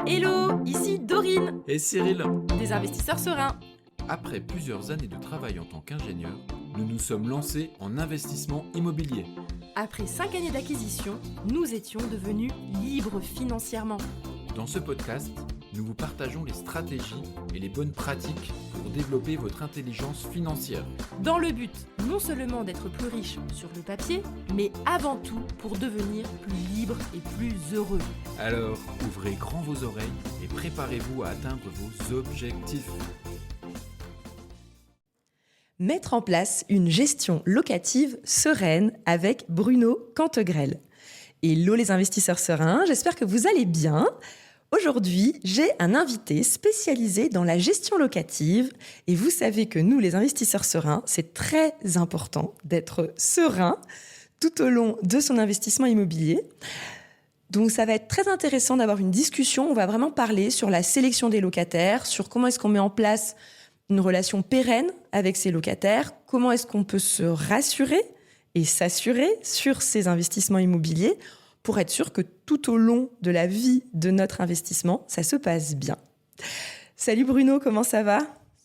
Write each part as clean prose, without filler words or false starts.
Hello, ici Dorine, Et Cyril, des investisseurs sereins. après plusieurs années de travail en tant qu'ingénieur, nous nous sommes lancés en investissement immobilier. Après 5 années d'acquisition, nous étions devenus libres financièrement. Dans ce podcast, nous vous partageons les stratégies et les bonnes pratiques pour développer votre intelligence financière. Dans le but non seulement d'être plus riche sur le papier, mais avant tout pour devenir plus libre et plus heureux. Alors, ouvrez grand vos oreilles et préparez-vous à atteindre vos objectifs. Mettre en place une gestion locative sereine avec Bruno Cantegrel. Hello les investisseurs sereins, j'espère que vous allez bien. Aujourd'hui, j'ai un invité spécialisé dans la gestion locative et vous savez que nous, les investisseurs sereins, c'est très important d'être serein tout au long de son investissement immobilier. Donc ça va être très intéressant d'avoir une discussion, on va vraiment parler sur la sélection des locataires, sur comment est-ce qu'on met en place une relation pérenne avec ses locataires, comment est-ce qu'on peut se rassurer et s'assurer sur ses investissements immobiliers pour être sûr que tout au long de la vie de notre investissement, ça se passe bien. Salut Bruno, comment ça va ?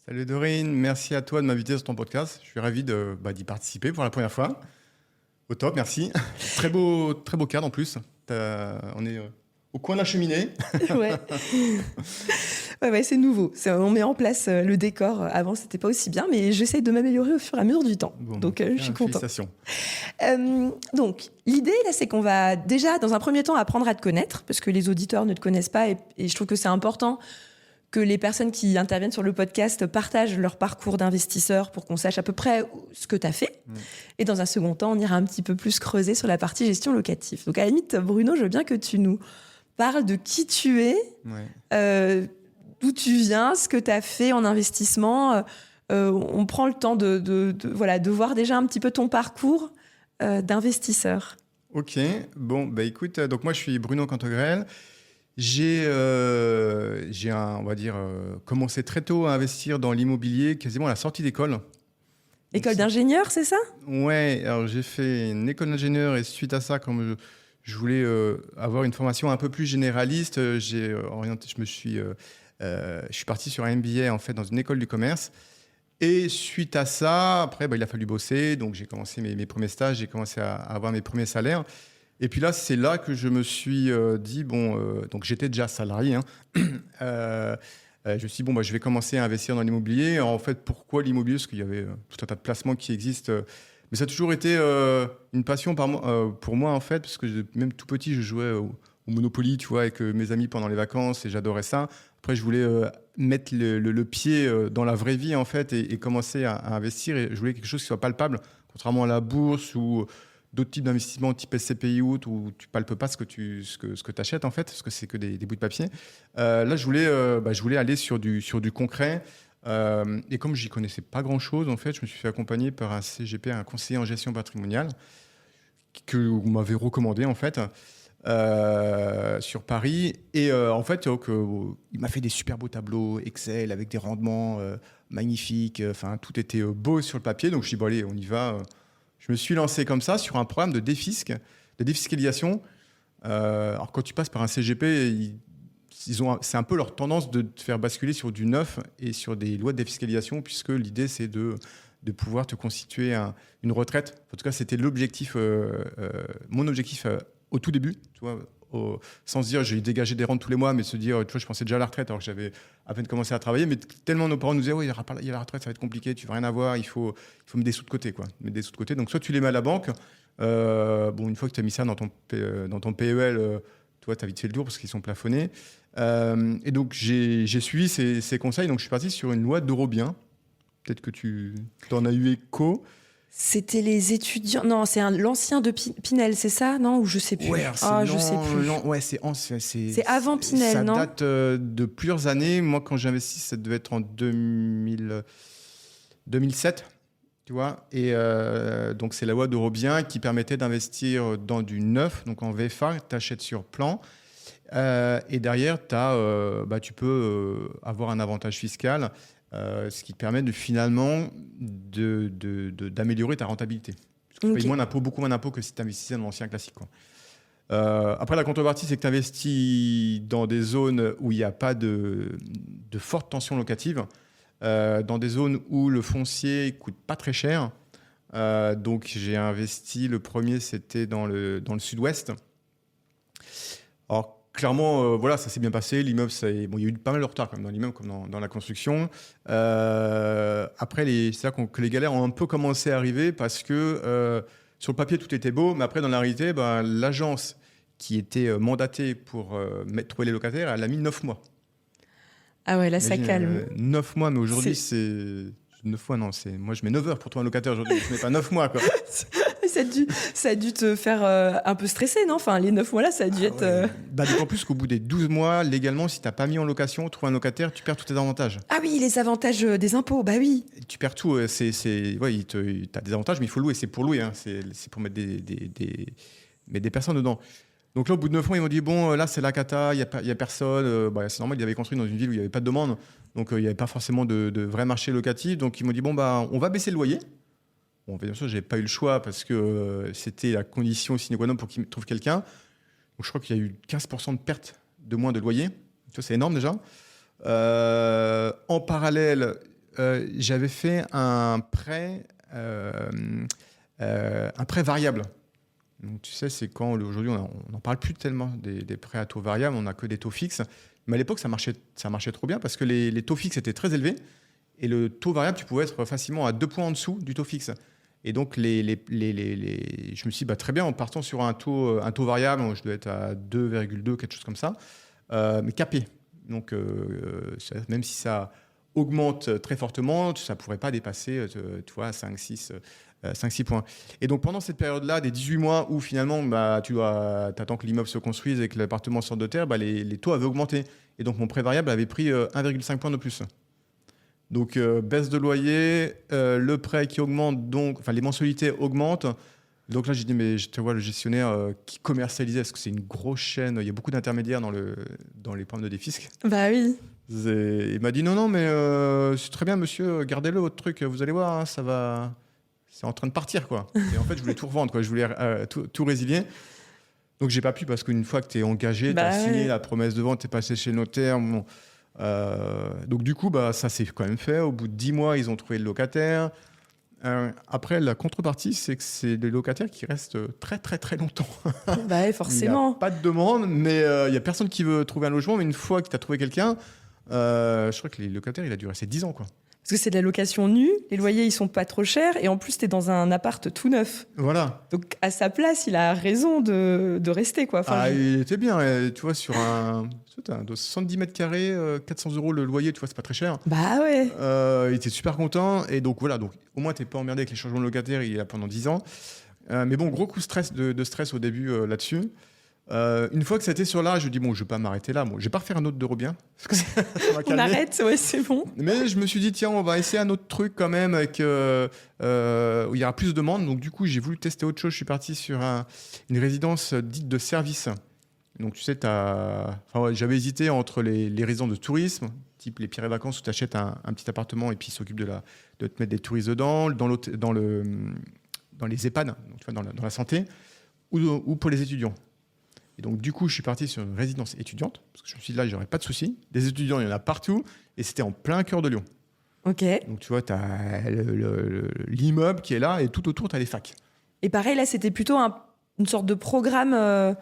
Salut Dorine, merci à toi de m'inviter sur ton podcast. Je suis ravi d'y participer pour la première fois. Au top, merci. Très beau cadre en plus. On est au coin de la cheminée. Ouais, c'est nouveau. On met en place le décor. Avant, c'était pas aussi bien, mais j'essaie de m'améliorer au fur et à mesure du temps. Bon, donc, je suis contente. Félicitations. Donc, l'idée, là, c'est qu'on va déjà, dans un premier temps, apprendre à te connaître, parce que les auditeurs ne te connaissent pas, et je trouve que c'est important que les personnes qui interviennent sur le podcast partagent leur parcours d'investisseur pour qu'on sache à peu près ce que tu as fait. Et dans un second temps, on ira un petit peu plus creuser sur la partie gestion locative. Donc, à la limite, Bruno, je veux bien que tu nous parles de qui tu es, d'où tu viens, ce que tu as fait en investissement. On prend le temps de voir déjà un petit peu ton parcours d'investisseur. Ok, bon, écoute, donc moi je suis Bruno Cantegrel. J'ai commencé très tôt à investir dans l'immobilier, quasiment à la sortie d'école. École d'ingénieur, c'est ça ? Ouais, alors j'ai fait une école d'ingénieur et suite à ça, comme je voulais avoir une formation un peu plus généraliste, je suis parti sur un MBA en fait dans une école du commerce. Et suite à ça, après, il a fallu bosser. Donc, j'ai commencé mes premiers stages, j'ai commencé à avoir mes premiers salaires. Et puis là, c'est là que je me suis dit, donc j'étais déjà salarié. Je me suis dit, je vais commencer à investir dans l'immobilier. Alors, en fait, pourquoi l'immobilier ? Parce qu'il y avait tout un tas de placements qui existent. Mais ça a toujours été une passion pour moi, en fait, parce que même tout petit, je jouais au Monopoly, tu vois, avec mes amis pendant les vacances et j'adorais ça. Après, je voulais mettre le pied dans la vraie vie, en fait, et commencer à investir. Et je voulais quelque chose qui soit palpable, contrairement à la bourse ou d'autres types d'investissements type SCPI où tu palpes pas ce que tu achètes, en fait, parce que c'est que des bouts de papier. Là, je voulais aller sur du concret. Et comme j'y connaissais pas grand-chose, en fait, je me suis fait accompagner par un CGP, un conseiller en gestion patrimoniale, que vous m'avez recommandé, en fait. Sur Paris et en fait il m'a fait des super beaux tableaux Excel avec des rendements magnifiques, tout était beau sur le papier, donc je me suis dit allez on y va. Je me suis lancé comme ça sur un programme de défiscalisation. Alors quand tu passes par un CGP, c'est un peu leur tendance de te faire basculer sur du neuf et sur des lois de défiscalisation, puisque l'idée c'est de pouvoir te constituer une retraite. En tout cas c'était l'objectif, mon objectif au tout début, tu vois, sans se dire j'ai dégagé des rentes tous les mois, mais se dire, tu vois, je pensais déjà à la retraite alors que j'avais à peine commencé à travailler, mais tellement nos parents nous disaient il y a la retraite, ça va être compliqué, tu vas rien avoir, il faut mettre des sous de côté, quoi. Mettre des sous de côté. Donc soit tu les mets à la banque, une fois que tu as mis ça dans ton PEL, tu vois, tu as vite fait le tour parce qu'ils sont plafonnés. Et donc j'ai suivi ces conseils, donc je suis parti sur une loi d'Eurobien. Peut-être que tu en as eu écho. C'était les étudiants. Non, c'est l'ancien de Pinel, c'est ça ? Non ? Ou je sais plus. Ouais, je sais plus. C'est avant Pinel, non ? Ça date de plusieurs années. Moi, quand j'ai investi, ça devait être en 2007, tu vois. Et donc, c'est la loi d'Eurobien qui permettait d'investir dans du neuf, donc en VFA, tu achètes sur plan. Et derrière, tu peux avoir un avantage fiscal. Ce qui te permet finalement d'améliorer ta rentabilité. Parce que tu payes beaucoup moins d'impôts que si tu investissais dans l'ancien classique, quoi. Après, la contrepartie, c'est que tu investis dans des zones où il n'y a pas de forte tension locative, dans des zones où le foncier coûte pas très cher. Donc, j'ai investi, le premier, c'était dans le sud-ouest. Alors, clairement, voilà, ça s'est bien passé. L'immeuble, bon, il y a eu pas mal de retard quand même dans l'immeuble, comme dans la construction. Après, c'est là que les galères ont un peu commencé à arriver parce que sur le papier, tout était beau, mais après, dans la réalité, l'agence qui était mandatée pour trouver les locataires, elle a mis 9 mois. Ah ouais, là, ça calme. 9 mois, mais aujourd'hui, c'est 9 mois, non. Moi, je mets 9 heures pour trouver un locataire aujourd'hui. Je mets pas 9 mois, quoi. Ça a dû te faire un peu stresser, non? Enfin, les 9 mois-là, ça a dû être... Ouais. D'autant plus qu'au bout des 12 mois, légalement, si tu n'as pas mis en location, trouver un locataire, tu perds tous tes avantages. Ah oui, les avantages des impôts, bah oui. Tu perds tout. Ouais, tu as des avantages, mais il faut louer. C'est pour louer. Hein. C'est pour mettre des personnes dedans. Donc là, au bout de 9 mois, ils m'ont dit, bon, là, c'est la cata, il n'y a personne. C'est normal, ils avaient construit dans une ville où il n'y avait pas de demande. Donc, il n'y avait pas forcément de vrai marché locatif. Donc, ils m'ont dit, bon, on va baisser le loyer. Bon, bien sûr, je n'avais pas eu le choix parce que c'était la condition sine qua non pour qu'ils trouvent quelqu'un. Donc, je crois qu'il y a eu 15% de perte de moins de loyer. Ça, c'est énorme déjà. En parallèle, j'avais fait un prêt variable. Donc, tu sais, c'est quand aujourd'hui, on n'en parle plus tellement des prêts à taux variable, on n'a que des taux fixes. Mais à l'époque, ça marchait trop bien parce que les taux fixes étaient très élevés et le taux variable, tu pouvais être facilement à 2 points en dessous du taux fixe. Et donc, je me suis dit, très bien, en partant sur un taux variable, je dois être à 2,2, quelque chose comme ça, mais capé. Donc, même si ça augmente très fortement, ça ne pourrait pas dépasser 5-6 points. Et donc, pendant cette période-là, des 18 mois où finalement, tu attends que l'immeuble se construise et que l'appartement sorte de terre, les taux avaient augmenté. Et donc, mon prêt variable avait pris 1,5 point de plus. Donc, baisse de loyer, le prêt qui augmente, les mensualités augmentent. Donc là, j'ai dit, mais tu vois, le gestionnaire qui commercialisait, parce que c'est une grosse chaîne, il y a beaucoup d'intermédiaires dans les problèmes de défisc. Bah oui. Il m'a dit, non, mais c'est très bien, monsieur, gardez-le, votre truc, vous allez voir, hein, c'est en train de partir, quoi. Et en fait, je voulais tout revendre, quoi. Je voulais tout résilier. Donc, j'ai pas pu, parce qu'une fois que tu es engagé, tu as signé la promesse de vente, tu es passé chez le notaire, bon. Donc du coup, ça s'est quand même fait. Au bout de 10 mois, ils ont trouvé le locataire. Après, la contrepartie, c'est que c'est des locataires qui restent très très très longtemps. Forcément. Il n'y a pas de demande, mais il n'y a personne qui veut trouver un logement. Mais une fois que tu as trouvé quelqu'un, je crois que les locataires, il a dû rester 10 ans, quoi. Parce que c'est de la location nue, les loyers ils sont pas trop chers et en plus tu es dans un appart tout neuf. Voilà. Donc à sa place, il a raison de rester, quoi. Il était bien, tu vois, sur un 70 mètres carrés, 400 € le loyer, tu vois, c'est pas très cher. Bah ouais. Il était super content et donc voilà, donc au moins t'es pas emmerdé avec les changements de locataires, il est là pendant 10 ans. Mais bon, gros coup de stress au début là-dessus. Une fois que ça a été sur là, je dis bon, je vais pas m'arrêter là. Bon, je vais pas refaire un autre de Robien. On arrête, ouais, c'est bon. Mais je me suis dit tiens, on va essayer un autre truc quand même avec où il y aura plus de demandes. Donc du coup, j'ai voulu tester autre chose. Je suis parti sur une résidence dite de service. Donc tu sais, j'avais hésité entre les résidences de tourisme, type les Pierres et Vacances où tu achètes un petit appartement et puis ils s'occupent de te mettre des touristes dedans, dans les EHPAD, donc, tu vois, dans la santé, ou pour les étudiants. Et donc, du coup, je suis parti sur une résidence étudiante, parce que je me suis dit, là, j'aurais pas de soucis. Des étudiants, il y en a partout, et c'était en plein cœur de Lyon. Ok. Donc, tu vois, tu as l'immeuble qui est là, et tout autour, tu as les facs. Et pareil, là, c'était plutôt une sorte de programme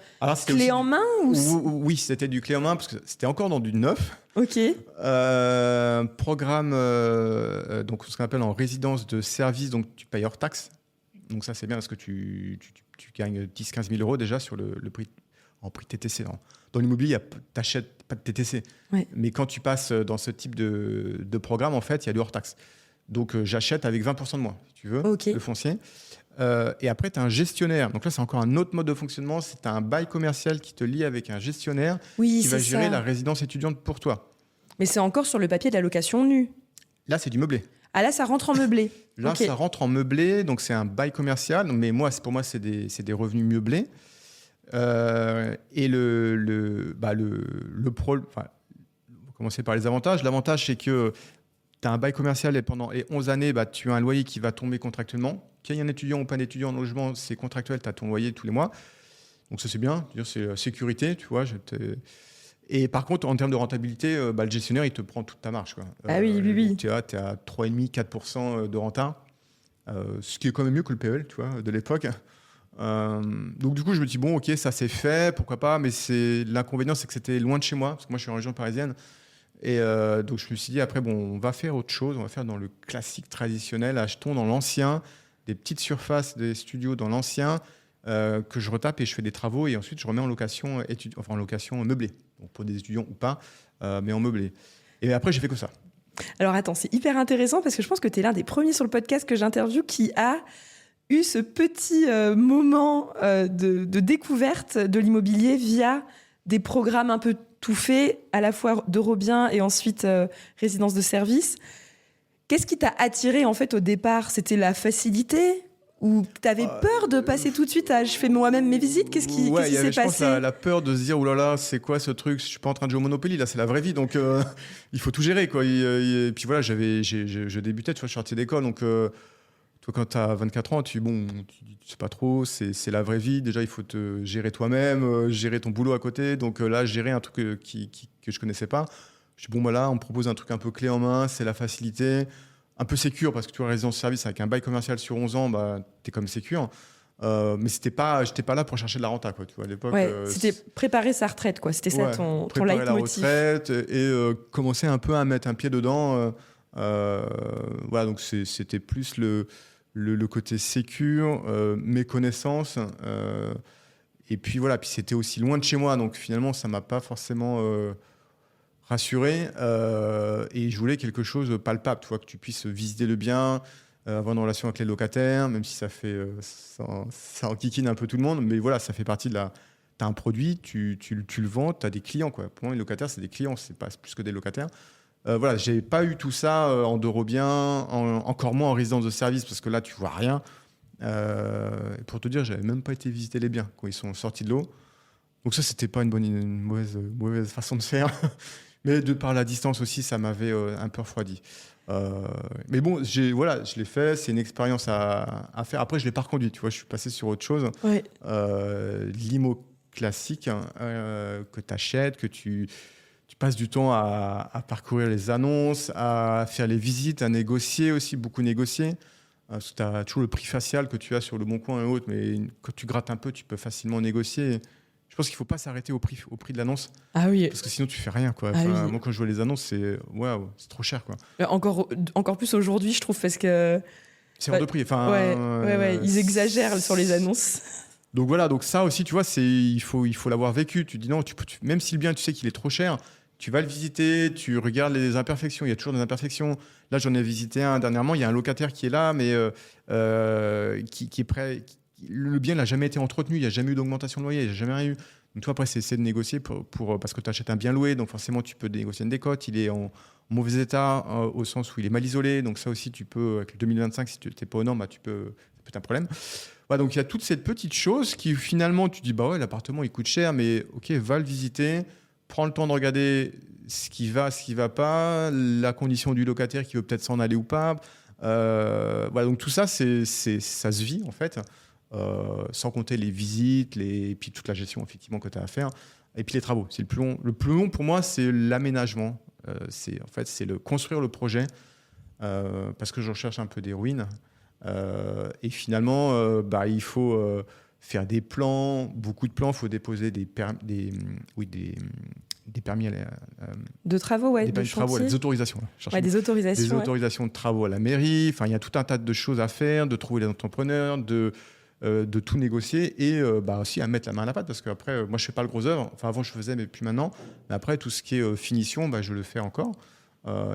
clé en main Oui, c'était du clé en main, parce que c'était encore dans du neuf. Ok. Programme, donc, ce qu'on appelle en résidence de service, donc tu payes hors taxe. Donc, ça, c'est bien, parce que tu gagnes 10-15 000 € déjà sur le prix. En prix TTC. Dans l'immobilier, tu n'achètes pas de TTC. Ouais. Mais quand tu passes dans ce type de programme, en fait, il y a du hors-taxe. Donc, j'achète avec 20% de moins, si tu veux, le foncier. Et après, tu as un gestionnaire. Donc là, c'est encore un autre mode de fonctionnement. C'est un bail commercial qui te lie avec un gestionnaire qui va gérer la résidence étudiante pour toi. Mais c'est encore sur le papier de la location nue. Là, c'est du meublé. Ah là, ça rentre en meublé. Là, ça rentre en meublé. Donc, c'est un bail commercial. Mais pour moi, c'est des revenus meublés. Et on va commencer par les avantages. L'avantage, c'est que tu as un bail commercial et pendant 11 années, tu as un loyer qui va tomber contractuellement. Qu'il y ait un étudiant ou pas d'étudiant en logement, c'est contractuel, tu as ton loyer tous les mois. Donc ça c'est bien, c'est la sécurité, tu vois. Et par contre, en termes de rentabilité, le gestionnaire, il te prend toute ta marge, quoi. Ah oui. Tu es à 3,5-4% de renta, ce qui est quand même mieux que le PEL, tu vois, de l'époque. Donc du coup, je me dis, bon, ok, ça c'est fait, pourquoi pas, mais l'inconvénient, c'est que c'était loin de chez moi, parce que moi, je suis en région parisienne. Et donc je me suis dit, après, bon, on va faire autre chose, on va faire dans le classique traditionnel, achetons dans l'ancien, des petites surfaces des studios dans l'ancien, que je retape et je fais des travaux et ensuite je remets en location, en location meublée, donc pour des étudiants ou pas, mais en meublé. Et après, j'ai fait que ça. Alors attends, c'est hyper intéressant parce que je pense que tu es l'un des premiers sur le podcast que j'interviewe qui a eu ce petit moment de découverte de l'immobilier via des programmes un peu tout faits, à la fois d'Eurobien et ensuite résidence de service. Qu'est-ce qui t'a attiré en fait au départ ? C'était la facilité ? Ou t'avais peur de passer tout de suite à je fais moi-même mes visites ? Qu'est-ce qui s'est je pense, passé ? la peur de se dire, oh là là, c'est quoi ce truc ? Je suis pas en train de jouer au Monopoly, là, c'est la vraie vie, donc il faut tout gérer, quoi. Et puis voilà, je débutais, tu vois, je suis sorti d'école, donc toi, quand tu as 24 ans, tu sais pas trop, c'est la vraie vie. Déjà, il faut te gérer toi-même, gérer ton boulot à côté. Donc là, gérer un truc que je connaissais pas. Je dis, bon, là, on me propose un truc un peu clé en main, c'est la facilité. Un peu sécure, parce que tu vois, résidence service avec un bail commercial sur 11 ans, tu es comme sécure. Mais j'étais pas là pour chercher de la renta, quoi, tu vois, à l'époque. Ouais, c'était préparer sa retraite, quoi. C'était ça ton leitmotiv. Préparer la retraite et commencer un peu à mettre un pied dedans. Voilà, donc c'était plus le côté sécure, mes connaissances. Et puis voilà, puis c'était aussi loin de chez moi, donc finalement, ça m'a pas forcément rassuré. Et je voulais quelque chose de palpable, tu vois, que tu puisses visiter le bien, avoir une relation avec les locataires, même si ça fait ça enquiquine un peu tout le monde, mais voilà, ça fait partie de la. Tu as un produit, tu le vends, tu as des clients, quoi. Pour moi, les locataires, c'est des clients, c'est pas plus que des locataires. Voilà, j'ai pas eu tout ça en Eurobien, encore moins en résidence de service, parce que là, tu vois rien. Pour te dire, j'avais même pas été visiter les biens quand ils sont sortis de l'eau. Donc ça, c'était pas une mauvaise façon de faire. Mais de par la distance aussi, ça m'avait un peu refroidi. Mais bon, je l'ai fait. C'est une expérience à faire. Après, je l'ai pas reconduit. Tu vois, je suis passé sur autre chose. Ouais. L'IMO classique que tu achètes, que tu passes du temps à parcourir les annonces, à faire les visites, à négocier aussi, beaucoup négocier. Parce que tu as toujours le prix facial que tu as sur Le Bon Coin et autres, mais quand tu grattes un peu, tu peux facilement négocier. Je pense qu'il ne faut pas s'arrêter au prix de l'annonce. Ah oui. Parce que sinon, tu ne fais rien, quoi. Ah oui. Moi, quand je vois les annonces, c'est trop cher, quoi. Encore plus aujourd'hui, je trouve, parce que... C'est hors de prix. Enfin, ouais. Ils exagèrent sur les annonces. Donc voilà, donc ça aussi, tu vois, il faut l'avoir vécu. Tu dis non, même si le bien, tu sais qu'il est trop cher, tu vas le visiter, tu regardes les imperfections. Il y a toujours des imperfections. Là, j'en ai visité un dernièrement. Il y a un locataire qui est là, mais qui est prêt. Le bien n'a jamais été entretenu. Il n'y a jamais eu d'augmentation de loyer. Il n'y a jamais rien eu. Donc toi, après, c'est essayer de négocier parce que tu achètes un bien loué. Donc forcément, tu peux négocier une décote. Il est en mauvais état au sens où il est mal isolé. Donc ça aussi, tu peux, avec le 2025, si tu n'es pas aux normes, ça peut être un problème. Voilà, donc il y a toutes ces petites choses qui finalement, tu dis, bah ouais, l'appartement, il coûte cher, mais ok, va le visiter. Prends le temps de regarder ce qui va pas, la condition du locataire qui veut peut-être s'en aller ou pas. Voilà, donc tout ça, ça se vit en fait, sans compter les visites, et puis toute la gestion effectivement que tu as à faire. Et puis les travaux, c'est le plus long. Le plus long pour moi, c'est l'aménagement. C'est construire le projet, parce que je recherche un peu des ruines. Et finalement, il faut faire des plans, beaucoup de plans. Il faut déposer des permis de travaux, des travaux, des autorisations. Des autorisations. Des autorisations de travaux à la mairie. Enfin, il y a tout un tas de choses à faire, de trouver les entrepreneurs, de tout négocier et aussi à mettre la main à la pâte, parce qu'après, moi, je fais pas le gros œuvre. Enfin, avant, je faisais, mais plus maintenant. Mais après, tout ce qui est finition, je le fais encore.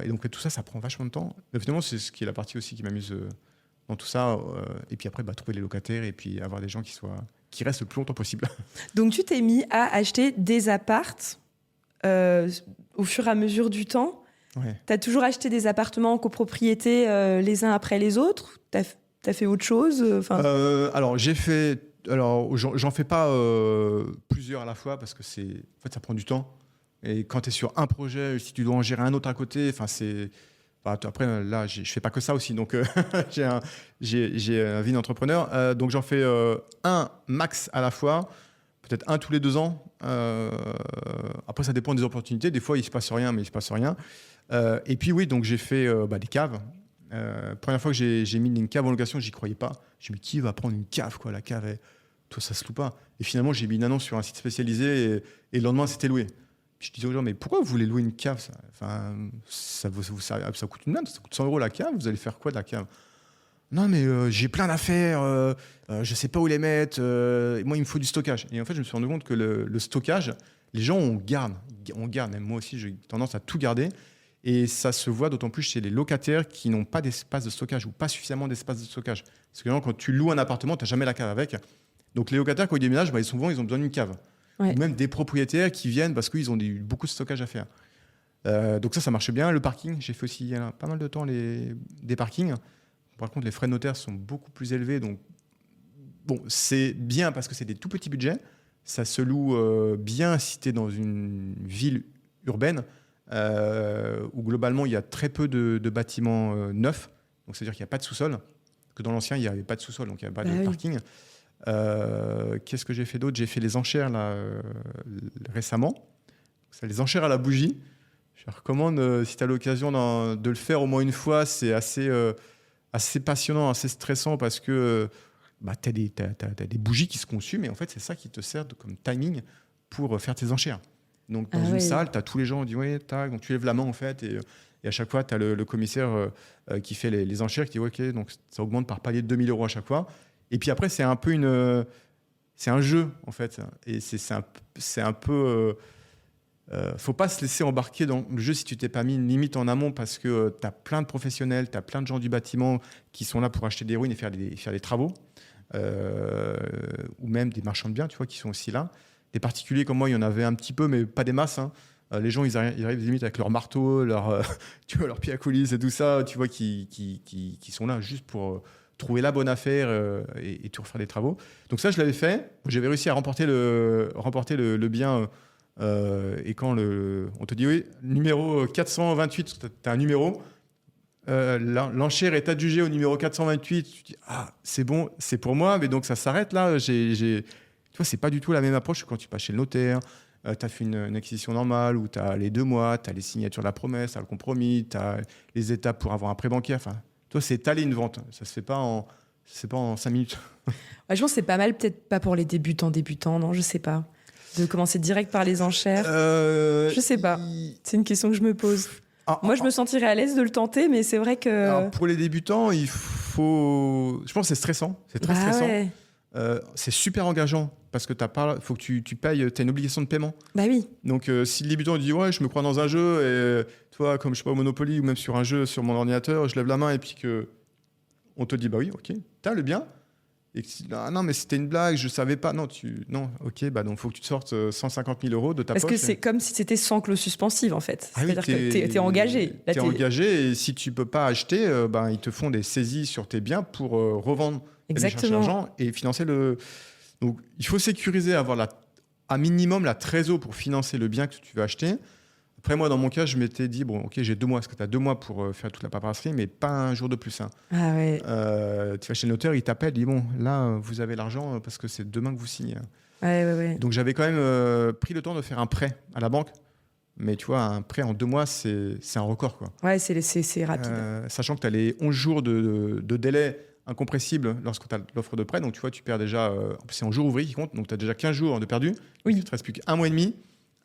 Et donc, tout ça, ça prend vachement de temps. Mais finalement, c'est ce qui est la partie aussi qui m'amuse dans tout ça. Et puis après, trouver les locataires et puis avoir des gens qui restent le plus longtemps possible. Donc, tu t'es mis à acheter des appartes au fur et à mesure du temps. Ouais. Tu as toujours acheté des appartements en copropriété les uns après les autres ? T'as fait autre chose ? Alors, j'en fais pas plusieurs à la fois parce que en fait, ça prend du temps. Et quand tu es sur un projet, si tu dois en gérer un autre à côté, après, là, je fais pas que ça aussi. Donc, j'ai un vie d'entrepreneur. Donc, j'en fais un max à la fois. peut-être un tous les 2 ans. Après, ça dépend des opportunités. Des fois, il ne se passe rien, mais il ne se passe rien. Et puis, oui, donc j'ai fait des caves. Première fois que j'ai mis une cave en location, j'y croyais pas. Je me dis, qui va prendre une cave, quoi? La cave, toi, ça se loue pas. Et finalement, j'ai mis une annonce sur un site spécialisé et le lendemain, c'était loué. Puis je disais aux gens, mais pourquoi vous voulez louer une cave? Ça coûte une blinde, ça coûte 100 € la cave. Vous allez faire quoi de la cave? Non, mais j'ai plein d'affaires, je sais pas où les mettre. Moi, il me faut du stockage. Et en fait, je me suis rendu compte que le stockage, les gens, on garde. Même moi aussi, j'ai tendance à tout garder. Et ça se voit d'autant plus chez les locataires qui n'ont pas d'espace de stockage ou pas suffisamment d'espace de stockage. Parce que quand tu loues un appartement, tu n'as jamais la cave avec. Donc les locataires, quand ils déménagent, souvent, ils ont besoin d'une cave. Ouais. Ou même des propriétaires qui viennent parce qu'ils ont beaucoup de stockage à faire. Donc ça marche bien. Le parking, j'ai fait aussi pas mal de temps des parkings. Par contre, les frais de notaire sont beaucoup plus élevés. Donc, bon, c'est bien parce que c'est des tout petits budgets. Ça se loue bien si tu es dans une ville urbaine où globalement, il y a très peu de bâtiments neufs. Donc, c'est-à-dire qu'il n'y a pas de sous-sol. Parce que dans l'ancien, il n'y avait pas de sous-sol, donc il n'y avait pas de parking. Qu'est-ce que j'ai fait d'autre? J'ai fait les enchères là, récemment. Ça, les enchères à la bougie. Je recommande, si tu as l'occasion de le faire au moins une fois, c'est assez passionnant, assez stressant parce que tu as des bougies qui se consument et en fait, c'est ça qui te sert comme timing pour faire tes enchères. Donc, dans une salle, tu as tous les gens qui disent ouais, tac, donc tu lèves la main en fait et à chaque fois, tu as le commissaire qui fait les enchères qui dit ok, donc ça augmente par palier de 2 000 € à chaque fois. Et puis après, c'est un peu c'est un jeu en fait. Et c'est un peu. Faut pas se laisser embarquer dans le jeu si tu t'es pas mis une limite en amont parce que tu as plein de professionnels, tu as plein de gens du bâtiment qui sont là pour acheter des ruines et faire des travaux. Ou même des marchands de biens, tu vois, qui sont aussi là. Des particuliers comme moi, il y en avait un petit peu, mais pas des masses. Hein. Les gens, ils arrivent limite avec leur marteau, tu vois, leur pied à coulisse et tout ça, tu vois, qui sont là juste pour trouver la bonne affaire et tout refaire des travaux. Donc ça, je l'avais fait. J'avais réussi à remporter le bien. Et quand on te dit oui, numéro 428, tu as un numéro, l'enchère est adjugée au numéro 428, tu dis ah c'est bon, c'est pour moi, mais donc ça s'arrête là. Tu vois, c'est pas du tout la même approche que quand tu passes chez le notaire. Tu as fait une acquisition normale où tu as les 2 mois, tu as les signatures de la promesse, tu as le compromis, tu as les étapes pour avoir un prêt bancaire. Enfin, toi, c'est étaler une vente. Ça se fait pas en 5 minutes. Ouais, je pense que c'est pas mal, peut-être pas pour les débutants, non, je sais pas. De commencer direct par les enchères. Je sais pas. C'est une question que je me pose. Moi, je me sentirais à l'aise de le tenter, mais c'est vrai que... Alors, pour les débutants, il faut... Je pense que c'est stressant. C'est très stressant. Ouais. C'est super engageant parce que faut que tu payes, tu as une obligation de paiement. Bah oui. Donc, si le débutant dit ouais, je me crois dans un jeu et toi, comme je sais pas au Monopoly ou même sur un jeu sur mon ordinateur, je lève la main et puis que on te dit bah oui, ok, t'as le bien. Et que non, mais c'était une blague, je savais pas. Non, ok, bah donc faut que tu te sortes 150 000 € de ta poche. Parce que c'est comme si c'était sans clause suspensive en fait. Ah C'est-à-dire oui, que t'es engagé. Là, t'es engagé et si tu peux pas acheter, ils te font des saisies sur tes biens pour revendre. Exactement. Aller chercher l'argent et financer le. Donc il faut sécuriser, avoir à minimum la trésor pour financer le bien que tu veux acheter. Après, moi, dans mon cas, je m'étais dit, bon, ok, j'ai 2 mois, parce que tu as 2 mois pour faire toute la paperasserie, mais pas un jour de plus. Hein. Ah ouais. Tu vas chez le notaire, il t'appelle, il dit, bon, là, vous avez l'argent parce que c'est demain que vous signez. Ouais. Donc, j'avais quand même pris le temps de faire un prêt à la banque. Mais tu vois, un prêt en 2 mois, c'est un record, quoi. Ouais, c'est rapide. Sachant que tu as les 11 jours de délai incompressible lorsque tu as l'offre de prêt. Donc, tu vois, tu perds déjà... c'est en jour ouvrier qui compte. Donc, tu as déjà 15 jours de perdu. Oui. Il ne te reste plus qu'un mois et demi.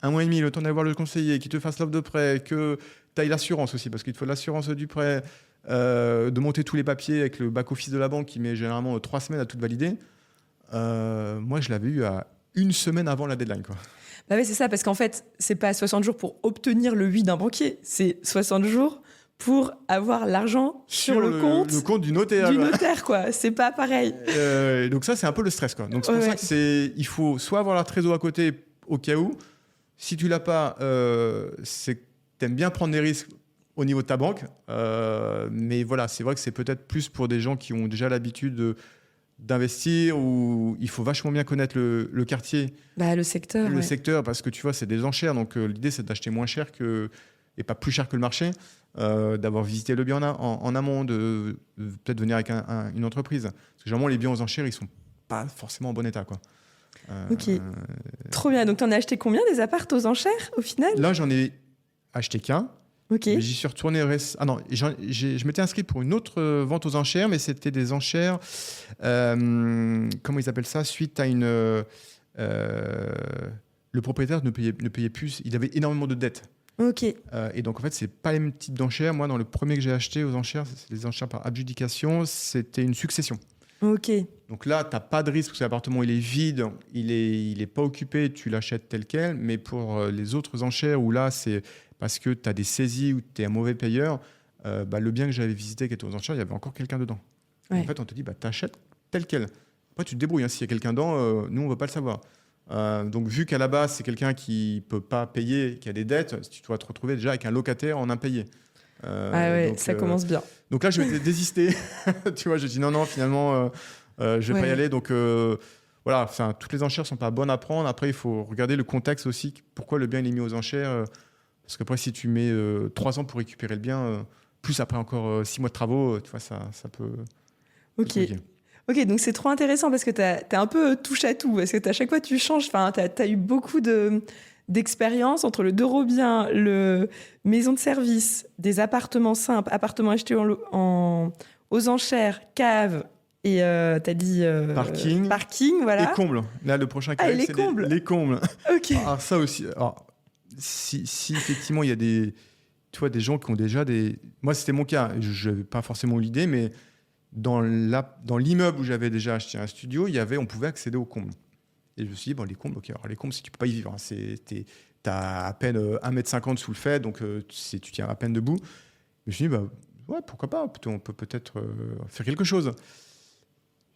Un mois et demi, le temps d'aller voir le conseiller, qui te fasse l'offre de prêt, que tu ailles l'assurance aussi, parce qu'il te faut l'assurance du prêt, de monter tous les papiers avec le back-office de la banque qui met généralement 3 semaines à tout valider. Moi, je l'avais eu à 1 semaine avant la deadline, quoi. Bah oui, c'est ça, parce qu'en fait, c'est pas 60 jours pour obtenir le oui d'un banquier, c'est 60 jours pour avoir l'argent sur le compte du notaire. Du notaire, quoi. C'est pas pareil. Donc ça, c'est un peu le stress, quoi. Donc c'est pour ça que il faut soit avoir la trésor à côté au cas où. Si tu l'as pas, c'est que tu aimes bien prendre des risques au niveau de ta banque. Mais voilà, c'est vrai que c'est peut-être plus pour des gens qui ont déjà l'habitude d'investir, où il faut vachement bien connaître le quartier. Bah, le secteur. Le secteur, parce que tu vois, c'est des enchères. Donc l'idée, c'est d'acheter moins cher et pas plus cher que le marché. D'avoir visité le bien en amont, de peut-être venir avec une entreprise. Parce que généralement, les biens aux enchères, ils sont pas forcément en bon état, quoi. Ok. Trop bien. Donc, tu en as acheté combien des apparts aux enchères au final? Là, j'en ai acheté qu'un. Ok. Mais j'y suis retourné. Ah non, je m'étais inscrit pour une autre vente aux enchères, mais c'était des enchères. Comment ils appellent ça? Suite à une. Le propriétaire ne payait plus. Il avait énormément de dettes. Ok. Et donc, en fait, c'est pas les mêmes types d'enchères. Moi, dans le premier que j'ai acheté aux enchères, c'est des enchères par adjudication. C'était une succession. Ok. Donc là, tu n'as pas de risque parce que l'appartement, il est vide, il est pas occupé, tu l'achètes tel quel. Mais pour les autres enchères où là, c'est parce que tu as des saisies ou tu es un mauvais payeur, le bien que j'avais visité qui était aux enchères, il y avait encore quelqu'un dedans. Ouais. En fait, on te dit, tu achètes tel quel. Après, tu te débrouilles. Hein. S'il y a quelqu'un dedans, nous, on ne va pas le savoir. Donc, vu qu'à la base, c'est quelqu'un qui ne peut pas payer, qui a des dettes, tu dois te retrouver déjà avec un locataire en impayé. Donc, ça commence bien. Donc là, je m'étais désisté. Tu vois, je dis non, finalement, je vais pas y aller. Donc voilà, toutes les enchères sont pas bonnes à prendre. Après, il faut regarder le contexte aussi. Pourquoi le bien il est mis aux enchères? Parce qu'après, si tu mets 3 ans pour récupérer le bien, plus après encore 6 mois de travaux, tu vois, ça peut. Ok. Ok, donc c'est trop intéressant parce que t'es un peu touche à tout. Parce que à chaque fois, tu changes. Enfin, t'as eu beaucoup d'expérience entre le Dorobien, le maison de service, des appartements simples, appartements achetés aux enchères, cave et t'as dit parking, voilà. Et combles. Là, le prochain cas, c'est combles. Les combles. Ok. Alors ça aussi. Alors, si effectivement il y a des gens qui ont déjà des. Moi, c'était mon cas. Je n'avais pas forcément l'idée, mais dans l'immeuble où j'avais déjà acheté un studio, on pouvait accéder aux combles. Et je me suis dit, les combles, ok. Alors les combles, si tu peux pas y vivre, hein, tu as à peine 1,50 m sous le fait, donc tu tiens à peine debout. Je me suis dit, ouais, pourquoi pas, on peut peut-être faire quelque chose.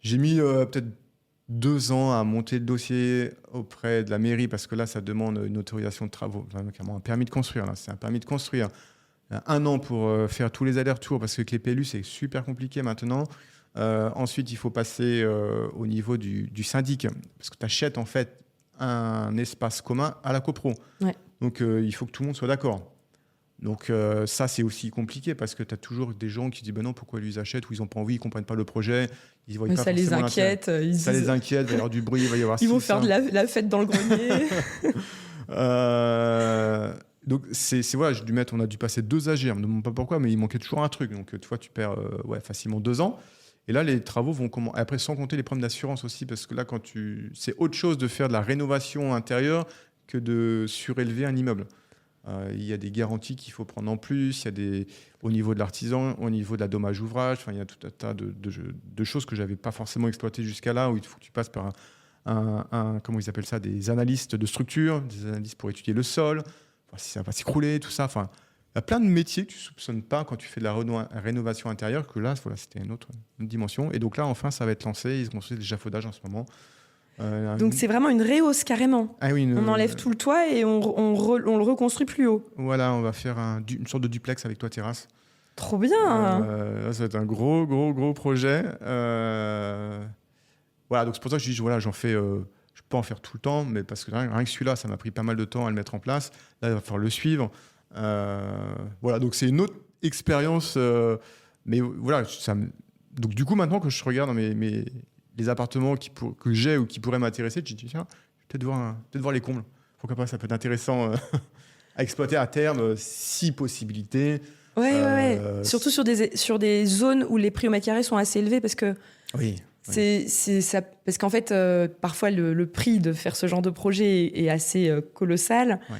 J'ai mis peut-être 2 ans à monter le dossier auprès de la mairie, parce que là, ça demande une autorisation de travaux, un permis de construire. Là, c'est un permis de construire. 1 an pour faire tous les allers-retours, parce que avec les PLU, c'est super compliqué maintenant. Ensuite, il faut passer au niveau du syndic, parce que tu achètes en fait un espace commun à la copro. Ouais. Donc, il faut que tout le monde soit d'accord. Donc, ça, c'est aussi compliqué, parce que tu as toujours des gens qui disent non, pourquoi ils achètent, ou ils n'ont pas envie, ils ne comprennent pas le projet. Ils voient pas ça les inquiète. Ça les inquiète, il va y avoir du bruit, il va y avoir Ils vont faire de la fête dans le grenier. Donc, voilà, on a dû passer 2 AG, je ne me demande pas pourquoi, mais il manquait toujours un truc. Donc, tu vois, tu perds facilement 2 ans. Et là, les travaux vont commencer. Après, sans compter les problèmes d'assurance aussi, parce que là, c'est autre chose de faire de la rénovation intérieure que de surélever un immeuble. Il y a des garanties qu'il faut prendre en plus, au niveau de l'artisan, au niveau de la dommage ouvrage, il y a tout un tas de choses que je n'avais pas forcément exploitées jusqu'à là, où il faut que tu passes par comment ils appellent ça, des analystes de structure, des analystes pour étudier le sol, si ça va s'écrouler, tout ça. Enfin, il y a plein de métiers que tu ne soupçonnes pas quand tu fais de la rénovation intérieure, que là, voilà, c'était une dimension. Et donc là, enfin, ça va être lancé. Ils construisent des échafaudages en ce moment. Donc c'est vraiment une réhausse carrément. Ah oui, on enlève tout le toit et on le reconstruit plus haut. Voilà, on va faire une sorte de duplex avec toit terrasse. Trop bien. Ça va être un gros projet. Voilà, donc c'est pour ça que je dis, voilà, j'en fais. Je peux en faire tout le temps, mais parce que rien que celui-là, ça m'a pris pas mal de temps à le mettre en place. Là, il va falloir le suivre. Voilà, donc c'est une autre expérience. Mais voilà, donc du coup, maintenant que je regarde dans les appartements que j'ai ou qui pourraient m'intéresser, je dis tiens, peut-être voir les combles. Pourquoi pas, ça peut être intéressant à exploiter à terme, si possibilité. Ouais. Surtout sur des zones où les prix au mètre carré sont assez élevés, parce que c'est ça, parce qu'en fait, parfois le prix de faire ce genre de projet est assez colossal. Ouais.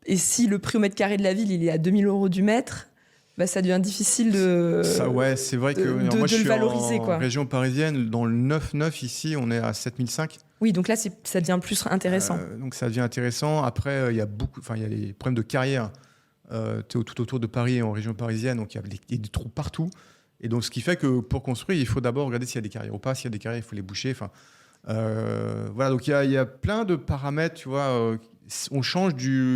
Et si le prix au mètre carré de la ville il est à 2 000 € du mètre, ça devient difficile c'est vrai que moi, je suis le valoriser, en région parisienne. Dans le 9-9, ici, on est à 7 500. Oui, donc là, ça devient plus intéressant. Donc ça devient intéressant. Après, il y a les problèmes de carrière tout autour de Paris et en région parisienne. Donc, il y a des trous partout. Et donc, ce qui fait que pour construire, il faut d'abord regarder s'il y a des carrières ou pas. S'il y a des carrières, il faut les boucher. Voilà, donc il y a plein de paramètres, tu vois. On change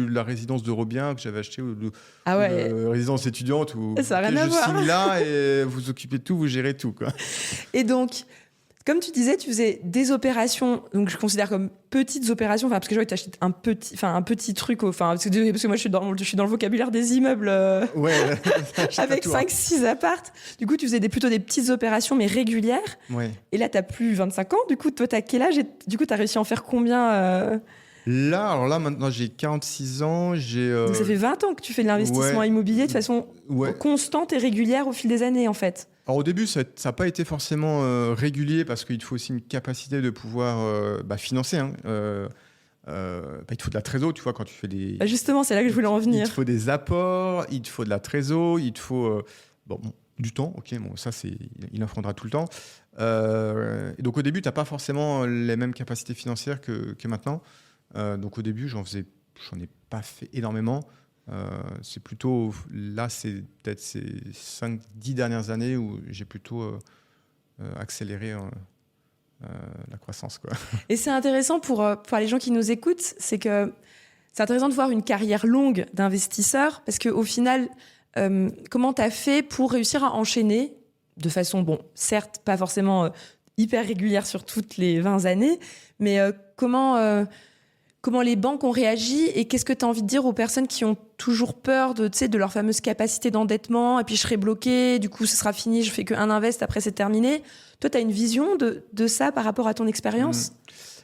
la résidence de Robien que j'avais achetée ou résidence étudiante où ça n'a rien à voir. Je signe là et vous occupez de tout, vous gérez tout, quoi. Et donc, Comme tu disais, tu faisais des opérations, donc je considère comme petites opérations, parce que je vois que tu achètes un petit truc, parce que moi je suis dans le vocabulaire des immeubles Ouais, avec 5-6 appartes. Du coup, tu faisais plutôt des petites opérations, mais régulières. Ouais. Et là, tu n'as plus 25 ans. Du coup, toi, tu as quel âge? Et du coup, tu as réussi à en faire combien Là, maintenant, j'ai 46 ans. Donc, ça fait 20 ans que tu fais de l'investissement immobilier de façon constante et régulière au fil des années, en fait. Alors, au début, ça n'a pas été forcément régulier parce qu'il te faut aussi une capacité de pouvoir financer. Hein. Il te faut de la trésor, tu vois, quand tu fais des... Justement, c'est là que je voulais en venir. Il te faut des apports, il te faut de la trésor, il te faut du temps. Ok, bon, ça, il en faudra tout le temps. Et donc, au début, tu n'as pas forcément les mêmes capacités financières que maintenant. Donc, au début, j'en ai pas fait énormément. C'est plutôt là, c'est peut-être ces 5-10 dernières années où j'ai plutôt accéléré la croissance, quoi. Et c'est intéressant pour les gens qui nous écoutent, c'est que c'est intéressant de voir une carrière longue d'investisseur, parce qu'au final, comment tu as fait pour réussir à enchaîner de façon, bon, certes, pas forcément hyper régulière sur toutes les 20 années, mais comment les banques ont réagi et qu'est-ce que tu as envie de dire aux personnes qui ont toujours peur de leur fameuse capacité d'endettement et puis je serai bloqué, du coup ce sera fini, je fais qu'un invest, après c'est terminé. Toi, tu as une vision de ça par rapport à ton expérience?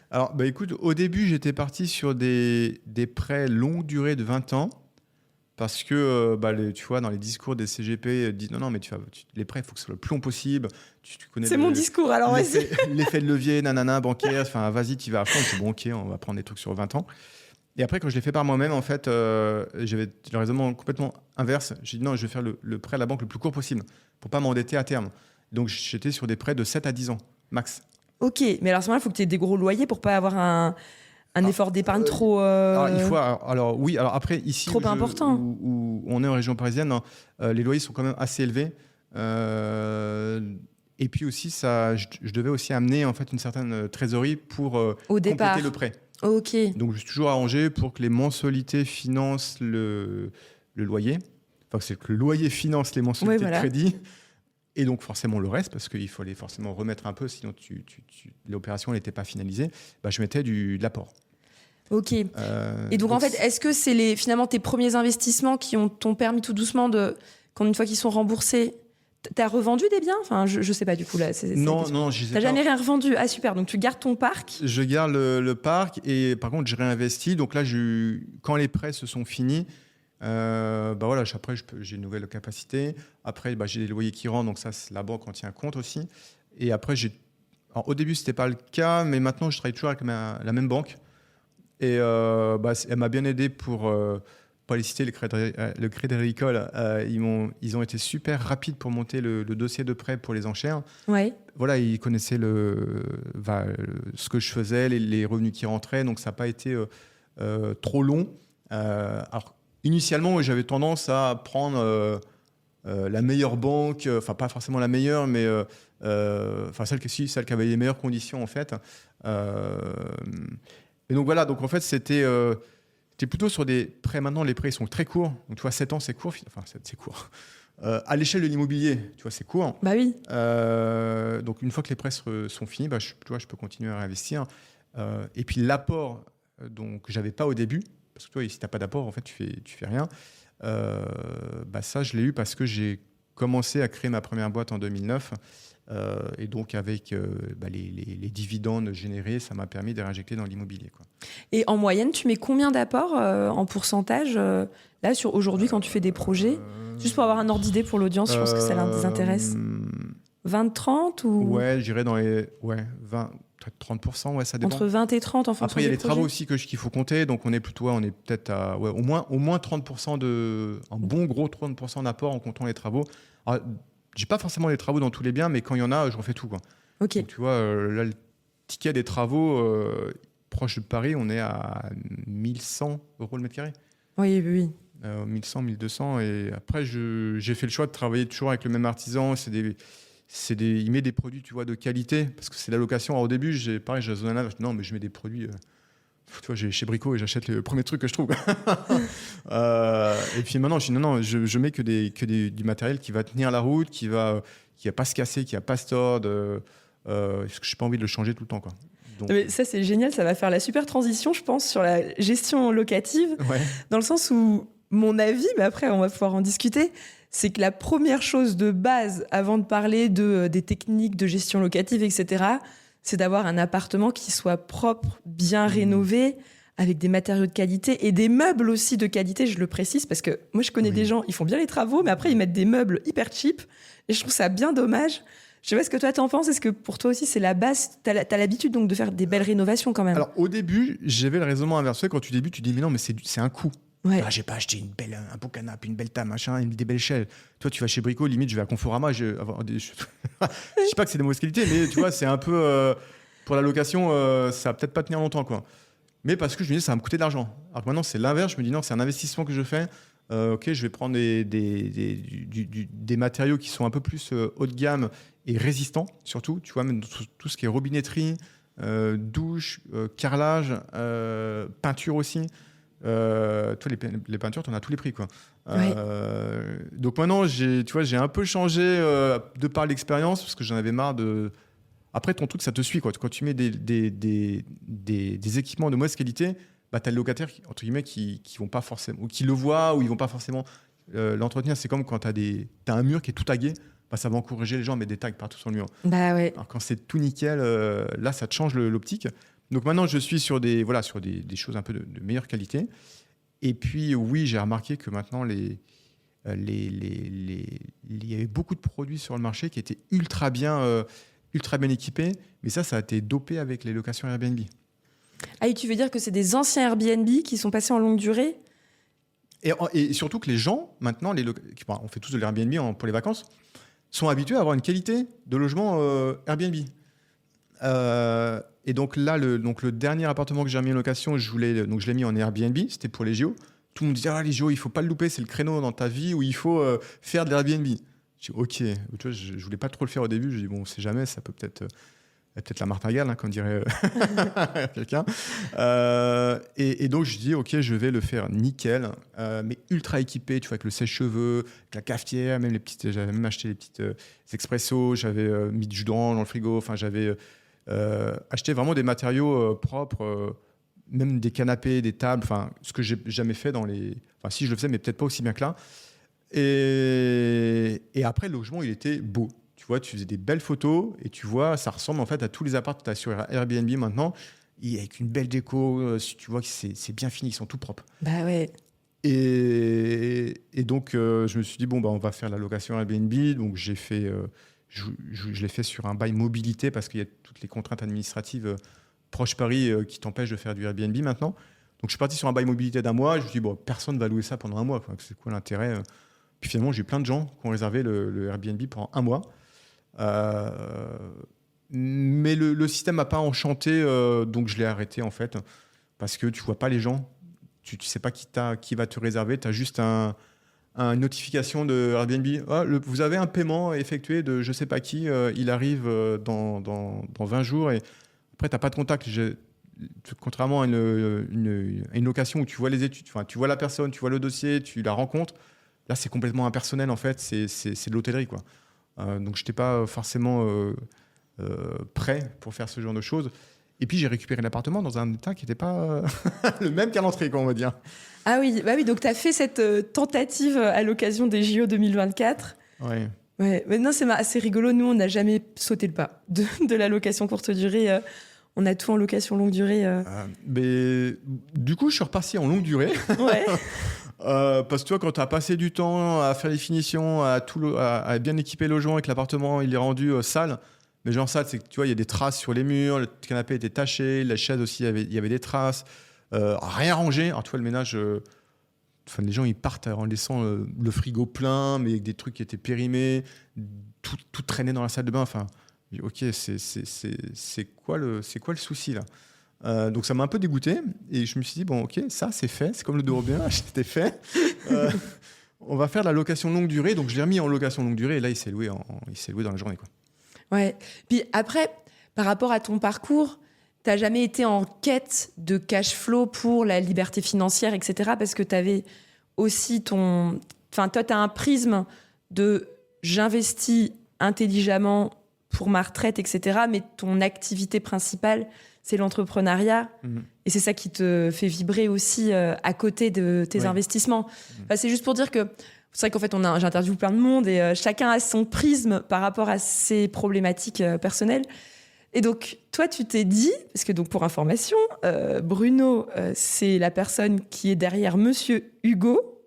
Alors, écoute, au début, j'étais parti sur des prêts longue durée de 20 ans parce que, tu vois, dans les discours des CGP, disent non, mais les prêts, il faut que ce soit le plus long possible. Tu connais c'est mon discours, alors vas-y. L'effet de levier, nanana, bancaire, vas-y, tu vas à fond. C'est bon, ok, on va prendre des trucs sur 20 ans. Et après, quand je l'ai fait par moi-même, en fait, j'avais le raisonnement complètement inverse. J'ai dit non, je vais faire le prêt à la banque le plus court possible pour ne pas m'endetter à terme. Donc, j'étais sur des prêts de 7 à 10 ans, max. Ok, mais alors à ce moment-là, il faut que tu aies des gros loyers pour ne pas avoir un effort d'épargne trop... Alors après, ici, trop important. où on est en région parisienne, les loyers sont quand même assez élevés. Et puis aussi, je devais aussi amener en fait une certaine trésorerie pour compléter le prêt. Ok. Donc, je suis toujours arrangé pour que les mensualités financent le loyer. Enfin, c'est que le loyer finance les mensualités de crédit. Et donc, forcément, le reste, parce qu'il fallait forcément remettre un peu, sinon l'opération n'était pas finalisée. Je mettais de l'apport. Ok. Et donc, en fait, est-ce que c'est finalement tes premiers investissements qui t'ont permis tout doucement quand une fois qu'ils sont remboursés, t'as revendu des biens? Enfin, je sais pas du coup là. Non, je sais pas. T'as jamais rien revendu? Ah super. Donc tu gardes ton parc? Je garde le parc et par contre je réinvestis. Donc là, quand les prêts se sont finis, après j'ai une nouvelle capacité. Après, j'ai des loyers qui rentrent, donc ça la banque en tient compte aussi. Et après au début c'était pas le cas, mais maintenant je travaille toujours avec la même banque. Et elle m'a bien aidé pour pas les citer, le Crédit Agricole. Ils ont été super rapides pour monter le dossier de prêt pour les enchères. Ouais. Voilà, ils connaissaient ce que je faisais, les revenus qui rentraient, donc ça n'a pas été trop long. Alors, initialement, j'avais tendance à prendre la meilleure banque, enfin pas forcément la meilleure, mais celle qui avait les meilleures conditions en fait. Et donc voilà, donc en fait c'était plutôt sur des prêts. Maintenant, les prêts ils sont très courts. Donc tu vois, 7 ans c'est court. Enfin c'est court. À l'échelle de l'immobilier, tu vois, c'est court. Bah oui. Donc une fois que les prêts sont finis, je peux continuer à réinvestir. Et puis l'apport, donc j'avais pas au début, parce que toi, si t'as pas d'apport, en fait, tu fais rien. Ça, je l'ai eu parce que j'ai commencé à créer ma première boîte en 2009. Et donc, avec les dividendes générés, ça m'a permis de réinjecter dans l'immobilier, quoi. Et en moyenne, tu mets combien d'apports en pourcentage là, aujourd'hui, quand tu fais des projets? Juste pour avoir un ordre d'idée pour l'audience, je pense que ça les intéresse. 20-30 ou... Ouais, je dirais dans les 20, peut-être 30%, ouais, ça dépend. Entre 20 et 30 en fonction. Après, il y a les projets. travaux aussi qu'il faut compter, donc on est peut-être à au moins 30% un bon gros 30% d'apport en comptant les travaux. Alors, j'ai pas forcément les travaux dans tous les biens, mais quand il y en a, je refais tout, quoi. Ok. Donc, tu vois, là, le ticket des travaux proche de Paris, on est à 1100 € le mètre carré. Oui. 1100, 1200. Et après, j'ai fait le choix de travailler toujours avec le même artisan. Il met des produits, tu vois, de qualité, parce que c'est la location. Alors, au début, j'ai raisonné, non, mais je mets des produits. Tu vois, j'ai chez Brico et j'achète le premier truc que je trouve. Et puis maintenant, je mets que du matériel qui va tenir la route, qui va pas se casser, qui va pas se tordre. parce que je n'ai pas envie de le changer tout le temps, quoi. Donc, Mais ça, c'est génial. Ça va faire la super transition, je pense, sur la gestion locative, ouais. dans le sens où mon avis, mais après, on va pouvoir en discuter, c'est que la première chose de base, avant de parler des techniques de gestion locative, etc., c'est d'avoir un appartement qui soit propre, bien rénové, avec des matériaux de qualité et des meubles aussi de qualité, je le précise, parce que moi, je connais des gens, ils font bien les travaux, mais après, ils mettent des meubles hyper cheap, et je trouve ça bien dommage. Je sais pas ce que toi, t'en penses. Est-ce que pour toi aussi, c'est la base? T'as l'habitude donc de faire des belles rénovations quand même. Alors, au début, j'avais le raisonnement inversé. Quand tu débutes, tu dis, mais non, mais c'est un coût. Ouais. J'ai pas acheté un beau canapé, une belle table, machin, des belles chaînes. Toi, tu vas chez Brico, limite, je vais à Conforama. Je dis pas que c'est de mauvaise qualité, mais tu vois, c'est un peu. Pour la location, ça va peut-être pas tenir longtemps, quoi. Mais parce que je me dis, ça va me coûter de l'argent. Alors que maintenant, c'est l'inverse. Je me dis, non, c'est un investissement que je fais. Ok, je vais prendre des matériaux qui sont un peu plus haut de gamme et résistants, surtout. Tu vois, même tout ce qui est robinetterie, douche, carrelage, peinture aussi. Toi, les peintures, tu en as tous les prix, quoi. Ouais. Donc maintenant, j'ai un peu changé de par l'expérience parce que j'en avais marre de. Après, ton truc, ça te suit, quoi. Quand tu mets des équipements de mauvaise qualité, bah, tu as le locataire entre guillemets, qui vont pas forcément, ou qui le voient, ou ils vont pas forcément l'entretenir. C'est comme quand tu as un mur qui est tout tagué, bah, ça va encourager les gens à mettre des tags partout sur le mur. Bah ouais. Alors quand c'est tout nickel, là, ça te change l'optique. Donc maintenant, je suis sur des choses un peu de meilleure qualité. Et puis, oui, j'ai remarqué que maintenant, il y avait beaucoup de produits sur le marché qui étaient ultra bien équipés. Mais ça a été dopé avec les locations Airbnb. Ah, et tu veux dire que c'est des anciens Airbnb qui sont passés en longue durée? Et surtout que les gens, maintenant, on fait tous de l'Airbnb pour les vacances, sont habitués à avoir une qualité de logement Airbnb. Et donc là, le dernier appartement que j'ai mis en location, je l'ai mis en Airbnb, c'était pour les JO. Tout le monde disait, les JO, il ne faut pas le louper, c'est le créneau dans ta vie où il faut faire de l'Airbnb. Je dis, ok, tu vois, je ne voulais pas trop le faire au début, je dis, bon, on ne sait jamais, ça peut peut-être la martingale, hein, comme dirait quelqu'un. Et donc, je dis, ok, je vais le faire nickel, mais ultra équipé, tu vois, avec le sèche-cheveux, avec la cafetière, j'avais même acheté les petites expressos, j'avais mis du jus d'orange dans le frigo, enfin, j'avais acheté vraiment des matériaux propres, même des canapés, des tables, enfin, ce que j'ai jamais fait enfin, si je le faisais, mais peut-être pas aussi bien que là. Et après, le logement, il était beau. Tu vois, tu faisais des belles photos et tu vois, ça ressemble en fait à tous les apparts que tu as sur Airbnb maintenant, avec une belle déco. Tu vois que c'est bien fini, ils sont tout propres. Bah ouais. Et donc, je me suis dit, bon, bah, on va faire la location Airbnb. Donc, j'ai fait, je l'ai fait sur un bail mobilité parce qu'il y a toutes les contraintes administratives proche Paris qui t'empêchent de faire du Airbnb maintenant. Donc, je suis parti sur un bail mobilité d'1 mois. Je me suis dit, bon, personne ne va louer ça pendant 1 mois, quoi. C'est quoi l'intérêt? Puis finalement, j'ai eu plein de gens qui ont réservé le Airbnb pendant 1 mois. Mais le système m'a pas enchanté, donc je l'ai arrêté en fait, parce que tu vois pas les gens, tu sais pas qui va te réserver, tu as juste une notification de Airbnb, vous avez un paiement effectué de je sais pas qui, il arrive dans 20 jours, et après tu n'as pas de contact. Contrairement à une location où tu vois les études, tu vois la personne, tu vois le dossier, tu la rencontres, là c'est complètement impersonnel en fait, c'est de l'hôtellerie, quoi. Donc je n'étais pas forcément prêt pour faire ce genre de choses. Et puis j'ai récupéré l'appartement dans un état qui n'était pas le même qu'à l'entrée, quoi, on va dire. Ah oui, bah oui, donc tu as fait cette tentative à l'occasion des JO 2024. Ouais. Ouais, mais non, c'est assez rigolo. Nous, on n'a jamais sauté le pas de la location courte durée. On a tout en location longue durée. Mais du coup, je suis reparti en longue durée. Ouais. Parce que tu vois, quand tu as passé du temps à faire les finitions, à bien équiper le logement et que l'appartement il est rendu sale, mais genre sale, c'est que tu vois, il y a des traces sur les murs, le canapé était taché, la chaise aussi, il y avait des traces, rien rangé. Alors tu vois, le ménage, les gens ils partent en laissant le frigo plein, mais avec des trucs qui étaient périmés, tout traînait dans la salle de bain. Enfin, ok, c'est quoi le souci là? Donc ça m'a un peu dégoûté et je me suis dit, bon ok, ça c'est fait, c'est comme le Dorobien, c'était fait. On va faire de la location longue durée, donc je l'ai remis en location longue durée et là il s'est loué dans la journée, quoi. Ouais. Puis après, par rapport à ton parcours, t'as jamais été en quête de cash flow pour la liberté financière, etc. Parce que t'avais aussi toi t'as un prisme de j'investis intelligemment pour ma retraite, etc. Mais ton activité principale, c'est l'entrepreneuriat. Et c'est ça qui te fait vibrer aussi à côté de tes investissements. Enfin, c'est juste pour dire que c'est vrai qu'en fait, j'ai interviewé plein de monde et chacun a son prisme par rapport à ses problématiques personnelles. Et donc, toi, tu t'es dit, parce que donc pour information, Bruno, c'est la personne qui est derrière Monsieur Hugo,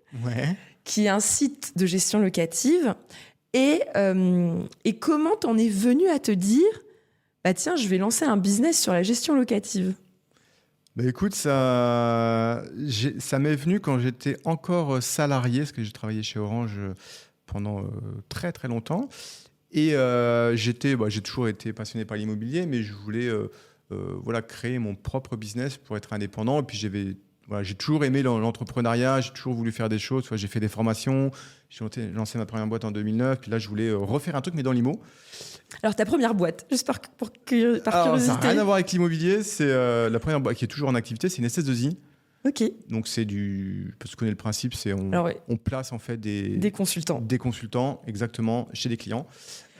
qui est un site de gestion locative. Et comment t'en es venu à te dire, bah tiens, je vais lancer un business sur la gestion locative? Bah écoute, ça m'est venu quand j'étais encore salarié, parce que j'ai travaillé chez Orange pendant très très longtemps. Et j'ai toujours été passionné par l'immobilier, mais je voulais créer mon propre business pour être indépendant. Et puis j'ai toujours aimé l'entrepreneuriat, j'ai toujours voulu faire des choses. J'ai fait des formations, j'ai lancé ma première boîte en 2009. Puis là, je voulais refaire un truc, mais dans l'IMO. Alors, ta première boîte, juste par curiosité. Ça n'a rien à voir avec l'immobilier. C'est la première boîte qui est toujours en activité, c'est une SS2I. Ok. Donc, parce que tu connais le principe, on place en fait des consultants. Des consultants, exactement, chez des clients.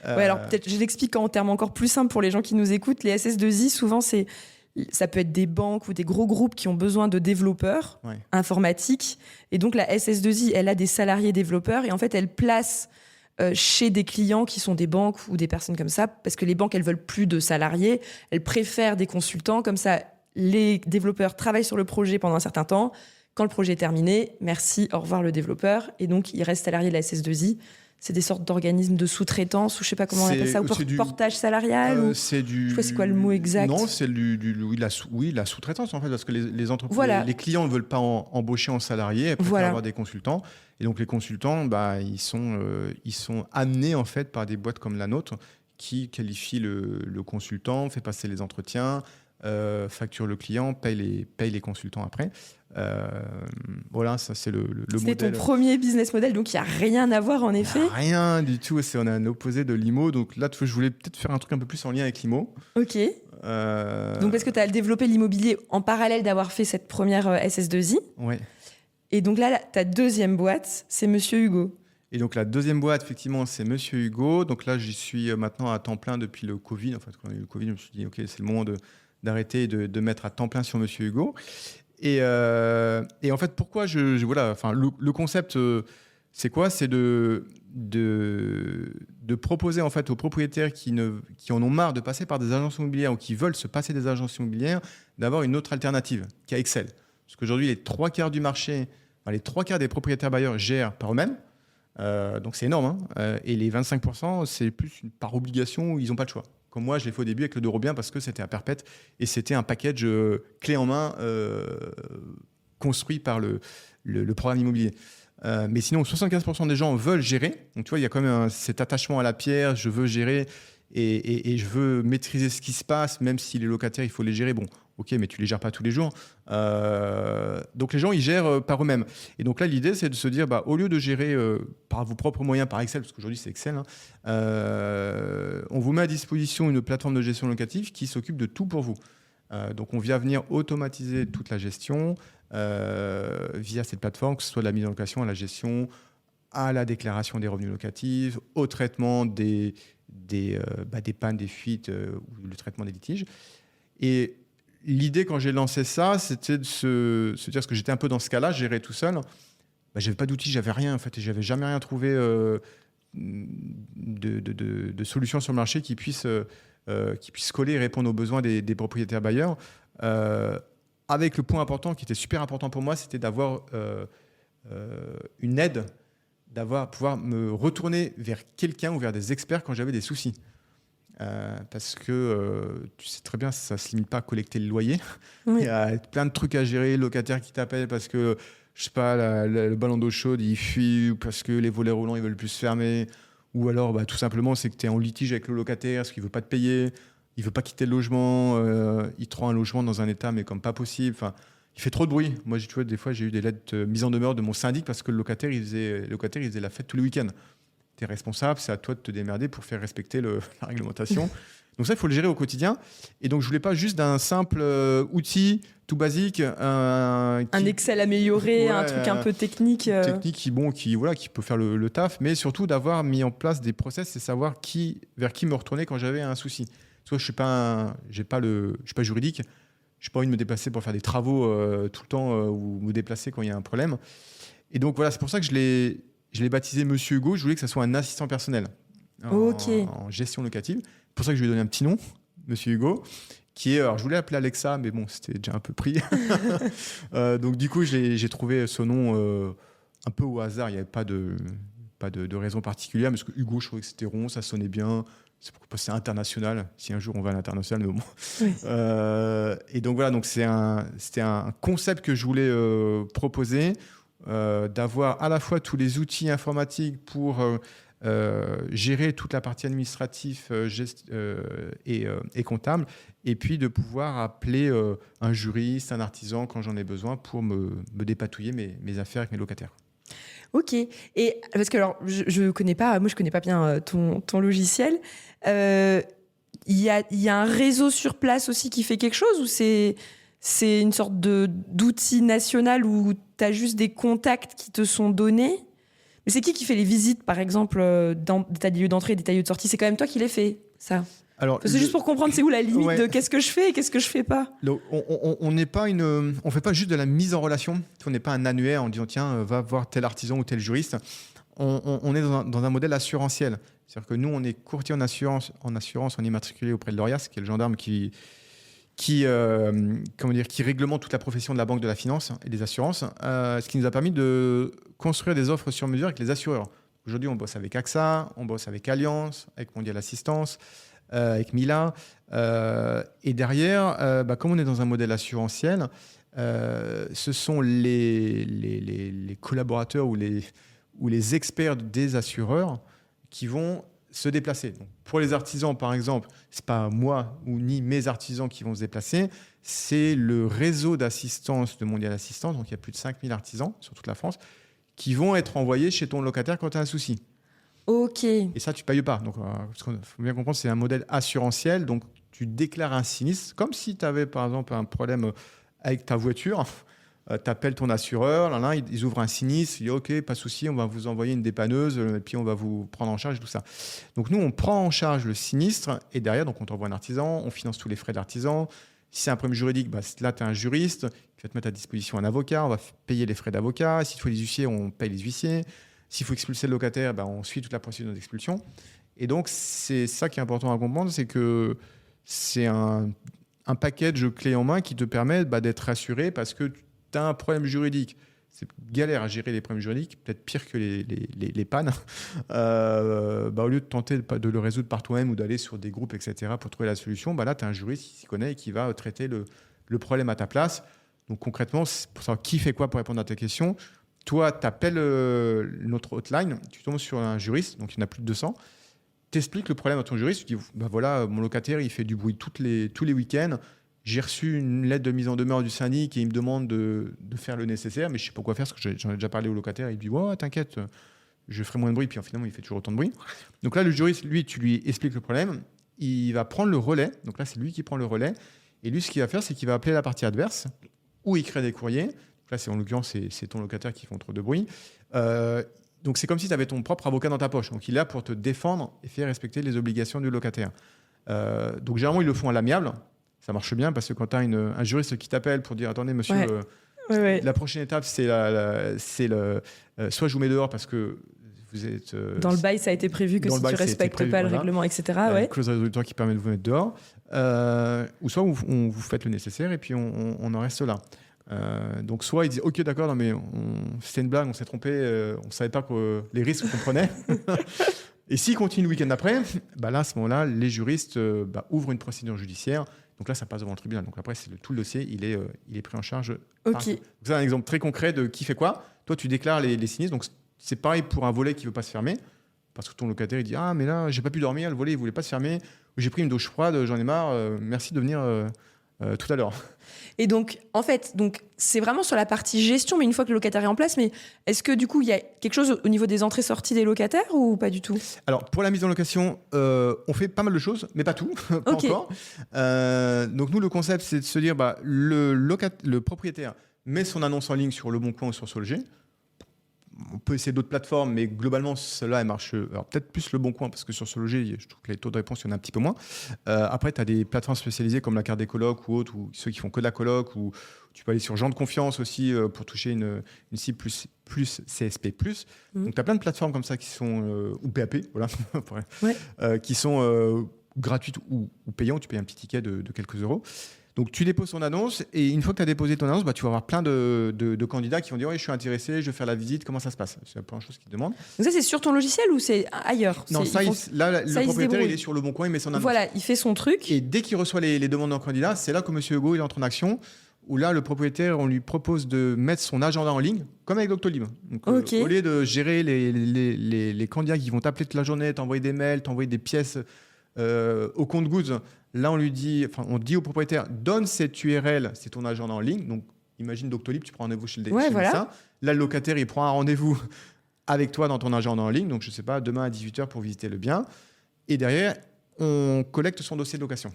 Alors peut-être je l'explique en termes encore plus simples pour les gens qui nous écoutent. Les SS2I, souvent, ça peut être des banques ou des gros groupes qui ont besoin de développeurs informatiques. Et donc, la SS2I, elle a des salariés développeurs et en fait, elle place chez des clients qui sont des banques ou des personnes comme ça, parce que les banques, elles veulent plus de salariés. Elles préfèrent des consultants. Comme ça, les développeurs travaillent sur le projet pendant un certain temps. Quand le projet est terminé, merci, au revoir le développeur. Et donc, il reste salarié de la SS2I. C'est des sortes d'organismes de sous-traitance, ou je sais pas comment on appelle ça, ou portage salarial. C'est du. Je sais pas c'est quoi le mot exact. Non, c'est la sous-traitance en fait, parce que les entreprises, les clients ne veulent pas embaucher en salarié, ils préfèrent avoir des consultants. Et donc les consultants, ils sont amenés en fait par des boîtes comme la nôtre qui qualifient le consultant, fait passer les entretiens, facture le client, paye les consultants après. Voilà, ça c'est le modèle. C'était ton premier business model, donc il n'y a rien à voir en effet. Rien du tout, on a un opposé de l'IMO. Donc là, je voulais peut-être faire un truc un peu plus en lien avec l'IMO. Ok. Donc parce que tu as développé l'immobilier en parallèle d'avoir fait cette première SS2I. Ouais. Et donc là, ta deuxième boîte, c'est Monsieur Hugo. Et donc la deuxième boîte, effectivement, c'est Monsieur Hugo. Donc là, j'y suis maintenant à temps plein depuis le Covid. En fait, quand il y a eu le Covid, je me suis dit, ok, c'est le moment d'arrêter et de mettre à temps plein sur Monsieur Hugo. Et en fait, pourquoi le concept, c'est quoi? C'est de proposer en fait aux propriétaires qui en ont marre de passer par des agences immobilières ou qui veulent se passer des agences immobilières, d'avoir une autre alternative, qui est Excel. Parce qu'aujourd'hui, les 3/4 du marché, les 3/4 des propriétaires bailleurs gèrent par eux-mêmes. Donc c'est énorme. Et les 25%, c'est plus par obligation où ils n'ont pas le choix. Comme moi, je l'ai fait au début avec le Dorobien parce que c'était à perpète et c'était un package clé en main construit par le programme immobilier. Mais sinon, 75% des gens veulent gérer. Donc tu vois, il y a quand même cet attachement à la pierre. Je veux gérer et je veux maîtriser ce qui se passe, même si les locataires, il faut les gérer. Bon, ok, mais tu les gères pas tous les jours. Donc les gens, ils gèrent par eux-mêmes. Et donc là, l'idée, c'est de se dire, au lieu de gérer par vos propres moyens, par Excel, parce qu'aujourd'hui c'est Excel, on vous met à disposition une plateforme de gestion locative qui s'occupe de tout pour vous. Donc on vient venir automatiser toute la gestion via cette plateforme, que ce soit de la mise en location à la gestion, à la déclaration des revenus locatifs, au traitement des pannes, des fuites ou le traitement des litiges. Et l'idée, quand j'ai lancé ça, c'était de se dire, parce que j'étais un peu dans ce cas-là, je gérais tout seul. J'avais pas d'outils, j'avais rien en fait, et j'avais jamais rien trouvé de solution sur le marché qui puisse coller et répondre aux besoins des propriétaires bailleurs. Avec le point important, qui était super important pour moi, c'était d'avoir une aide, pouvoir me retourner vers quelqu'un ou vers des experts quand j'avais des soucis. Parce que tu sais très bien, ça ne se limite pas à collecter le loyer. Oui. Il y a plein de trucs à gérer, locataires qui t'appellent parce que, je sais pas, le ballon d'eau chaude, il fuit, ou parce que les volets roulants, ils veulent plus se fermer. Ou alors, tout simplement, c'est que tu es en litige avec le locataire, parce qu'il ne veut pas te payer, il ne veut pas quitter le logement, il te rend un logement dans un état, mais comme pas possible. Enfin, il fait trop de bruit. Moi, tu vois, des fois, j'ai eu des lettres mises en demeure de mon syndic parce que le locataire, il faisait la fête tous les week-ends. Tu es responsable, c'est à toi de te démerder pour faire respecter la réglementation. Donc ça, il faut le gérer au quotidien. Et donc, je voulais pas juste d'un simple outil tout basique. Un Excel amélioré, un truc un peu technique. Technique qui peut faire le taf, mais surtout d'avoir mis en place des process et savoir vers qui me retourner quand j'avais un souci. Soit je suis pas juridique, je n'ai pas envie de me déplacer pour faire des travaux tout le temps ou me déplacer quand il y a un problème. Et donc voilà, c'est pour ça que je l'ai baptisé Monsieur Hugo. Je voulais que ça soit un assistant personnel en gestion locative. C'est pour ça que je lui ai donné un petit nom, Monsieur Hugo, alors je voulais l'appeler Alexa, mais bon, c'était déjà un peu pris. Donc du coup, j'ai trouvé ce nom un peu au hasard. Il n'y avait pas de raison particulière, parce que Hugo, je trouvais que c'était rond, ça sonnait bien. C'est international, si un jour on va à l'international, mais bon. Oui. Et donc voilà, c'était un concept que je voulais proposer, d'avoir à la fois tous les outils informatiques pour gérer toute la partie administrative et comptable, et puis de pouvoir appeler un juriste, un artisan quand j'en ai besoin pour me dépatouiller mes affaires avec mes locataires. Ok. Et parce que alors, je connais pas bien ton logiciel. Il y a un réseau sur place aussi qui fait quelque chose, ou c'est une sorte d'outil national où tu as juste des contacts qui te sont donnés? Mais c'est qui fait les visites, par exemple, d'état des lieux d'entrée et d'état des lieux de sortie? C'est quand même toi qui les fais, ça? Alors, c'est juste pour comprendre c'est où la limite de qu'est-ce que je fais et qu'est-ce que je fais pas. Donc, on fait pas juste de la mise en relation. On n'est pas un annuaire en disant tiens, va voir tel artisan ou tel juriste. On est dans un modèle assurantiel. C'est-à-dire que nous, on est courtier en assurance, on est immatriculé auprès de l'ORIAS, qui est le gendarme qui réglemente toute la profession de la banque, de la finance et des assurances, ce qui nous a permis de construire des offres sur mesure avec les assureurs. Aujourd'hui, on bosse avec AXA, on bosse avec Allianz, avec Mondial Assistance, avec Mila. Et derrière, comme on est dans un modèle assurantiel, ce sont les collaborateurs ou les experts des assureurs qui vont se déplacer. Donc, pour les artisans, par exemple, ce n'est pas moi ni mes artisans qui vont se déplacer, c'est le réseau d'assistance de Mondial Assistance, donc il y a plus de 5000 artisans sur toute la France, qui vont être envoyés chez ton locataire quand tu as un souci. Ok. Et ça, tu ne payes pas. Donc, il faut bien comprendre, c'est un modèle assurantiel, donc tu déclares un sinistre, comme si tu avais, par exemple, un problème avec ta voiture. Tu appelles ton assureur, ils ouvrent un sinistre, ils disent OK, pas de souci, on va vous envoyer une dépanneuse et puis on va vous prendre en charge tout ça. Donc nous, on prend en charge le sinistre et derrière, donc on t'envoie un artisan, on finance tous les frais de l'artisan. Si c'est un problème juridique, là, tu as un juriste qui va te mettre à disposition un avocat, on va payer les frais d'avocat. S'il faut les huissiers, on paye les huissiers. S'il faut expulser le locataire, on suit toute la procédure d'expulsion. Et donc, c'est ça qui est important à comprendre, c'est que c'est un package clé en main qui te permet d'être rassuré parce que tu as un problème juridique. C'est galère à gérer les problèmes juridiques, peut-être pire que les pannes. Au lieu de tenter de le résoudre par toi-même ou d'aller sur des groupes, etc., pour trouver la solution, là, tu as un juriste qui s'y connaît et qui va traiter le problème à ta place. Donc concrètement, c'est pour savoir qui fait quoi pour répondre à ta question. Toi, tu appelles notre hotline, tu tombes sur un juriste, donc il y en a plus de 200. Tu expliques le problème à ton juriste, tu dis voilà, mon locataire, il fait du bruit tous les week-ends. J'ai reçu une lettre de mise en demeure du syndic et il me demande de faire le nécessaire, mais je ne sais pas quoi faire parce que j'en ai déjà parlé au locataire. Il dit t'inquiète, je ferai moins de bruit. Puis finalement, il fait toujours autant de bruit. Donc là, le juriste, lui, tu lui expliques le problème. Il va prendre le relais. Donc là, c'est lui qui prend le relais. Et lui, ce qu'il va faire, c'est qu'il va appeler la partie adverse ou écrire des courriers. Donc là, en l'occurrence, c'est ton locataire qui fait trop de bruit. Donc c'est comme si tu avais ton propre avocat dans ta poche. Donc il est là pour te défendre et faire respecter les obligations du locataire. Donc généralement, ils le font à l'amiable. Ça marche bien parce que quand tu as un juriste qui t'appelle pour dire attendez monsieur, la prochaine étape c'est soit je vous mets dehors parce que vous êtes dans le bail ça a été prévu que si tu respectes pas le règlement, etc. Une clause résolutoire qui permet de vous mettre dehors, ou soit vous faites le nécessaire et puis on en reste là. Donc soit ils disent ok d'accord, non mais c'était une blague, on s'est trompé, on savait pas que les risques qu'on prenait. Et s'ils continuent le week-end après, là à ce moment-là les juristes ouvrent une procédure judiciaire. Donc là, ça passe devant le tribunal. Donc après, tout le dossier, il est pris en charge. Ok. C'est un exemple très concret de qui fait quoi. Toi, tu déclares les sinistres. Donc c'est pareil pour un volet qui ne veut pas se fermer. Parce que ton locataire, il dit mais là, j'ai pas pu dormir, le volet, il ne voulait pas se fermer. J'ai pris une douche froide, j'en ai marre. Merci de venir tout à l'heure. Et donc, en fait, c'est vraiment sur la partie gestion, mais une fois que le locataire est en place, mais est-ce que du coup, il y a quelque chose au niveau des entrées-sorties des locataires ou pas du tout ? Alors, pour la mise en location, on fait pas mal de choses, mais pas tout, pas Ok. encore. Donc, nous, le concept, c'est de se dire, le propriétaire met son annonce en ligne sur Le Bon Coin ou sur SoLoger. On peut essayer d'autres plateformes, mais globalement, celle-là, elle marche. Alors, peut-être plus Le Bon Coin, parce que sur SoLoger, je trouve que les taux de réponse, il y en a un petit peu moins. Après, tu as des plateformes spécialisées comme la carte des colocs ou autres, ou ceux qui font que de la coloc, ou tu peux aller sur Gens de Confiance aussi pour toucher une cible plus CSP+. Donc, tu as plein de plateformes comme ça qui sont, ou PAP, voilà, qui sont gratuites ou payantes. Tu payes un petit ticket de quelques euros. Donc, tu déposes ton annonce et une fois que tu as déposé ton annonce, tu vas avoir plein de candidats qui vont dire « Oui, je suis intéressé, je veux faire la visite, comment ça se passe ?» C'est la première chose qu'ils te demandent. Donc ça, c'est sur ton logiciel ou c'est ailleurs ? Non, C'est- ils font- là, ça, le il se propriétaire, débrouille. il est sur Le Bon Coin, il met son annonce. Voilà, il fait son truc. Et dès qu'il reçoit les demandes d'un candidat, c'est là que M. Hugo il entre en action, où là, le propriétaire, on lui propose de mettre son agenda en ligne, comme avec Doctolib. Donc, Ok. au lieu de gérer les candidats qui vont t'appeler toute la journée, t'envoyer des mails, t'envoyer des pièces au compte-gouttes, là, on dit au propriétaire, donne cette URL, c'est ton agenda en ligne. Donc, imagine Doctolib, tu prends rendez-vous chez le Ouais, chez le voilà. médecin. Là, le locataire, il prend un rendez-vous avec toi dans ton agenda en ligne. Donc, je ne sais pas, demain à 18h pour visiter le bien. Et derrière, on collecte son dossier de location.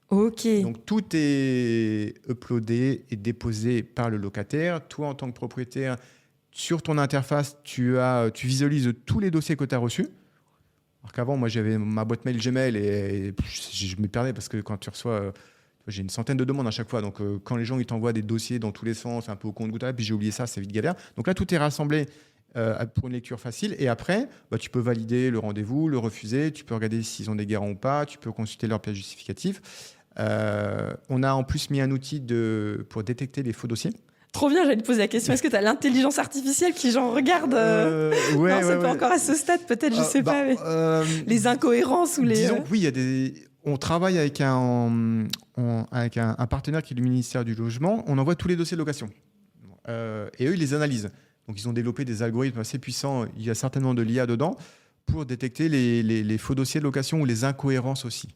Ok. Donc, tout est uploadé et déposé par le locataire. Toi, en tant que propriétaire, sur ton interface, tu visualises tous les dossiers que tu as reçus. Alors qu'avant, moi, j'avais ma boîte mail Gmail et je me perdais parce que quand tu reçois, j'ai une centaine de demandes à chaque fois. Donc, quand les gens ils t'envoient des dossiers dans tous les sens, un peu au compte-gouttes, puis j'ai oublié ça, c'est vite galère. Donc là, tout est rassemblé pour une lecture facile. Et après, tu peux valider le rendez-vous, le refuser. Tu peux regarder s'ils ont des garants ou pas. Tu peux consulter leur pièce justificative. On a en plus mis un outil pour détecter les faux dossiers. Trop bien, j'allais te poser la question. Est-ce que tu as l'intelligence artificielle qui genre regarde Ouais, non, c'est pas encore à ce stade, peut-être, je sais pas. Mais les incohérences ou les. Disons que oui, on travaille avec un partenaire qui est le ministère du Logement. On envoie tous les dossiers de location. Et eux, ils les analysent. Donc, ils ont développé des algorithmes assez puissants. Il y a certainement de l'IA dedans pour détecter les faux dossiers de location ou les incohérences aussi.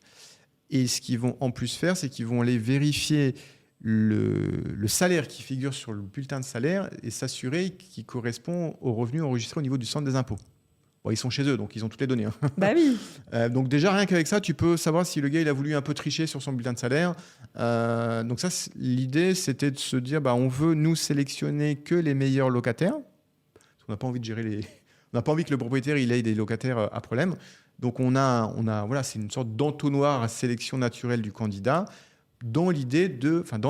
Et ce qu'ils vont en plus faire, c'est qu'ils vont aller vérifier le salaire qui figure sur le bulletin de salaire et s'assurer qu'il correspond aux revenus enregistrés au niveau du centre des impôts. Bon, ils sont chez eux, donc ils ont toutes les données. Hein. Bah oui. Donc déjà, rien qu'avec ça, tu peux savoir si le gars il a voulu un peu tricher sur son bulletin de salaire. Donc ça, l'idée, c'était de se dire, on veut nous sélectionner que les meilleurs locataires. Parce qu'on n'a pas envie de gérer on n'a pas envie que le propriétaire il ait des locataires à problème. Donc voilà, c'est une sorte d'entonnoir à sélection naturelle du candidat, dans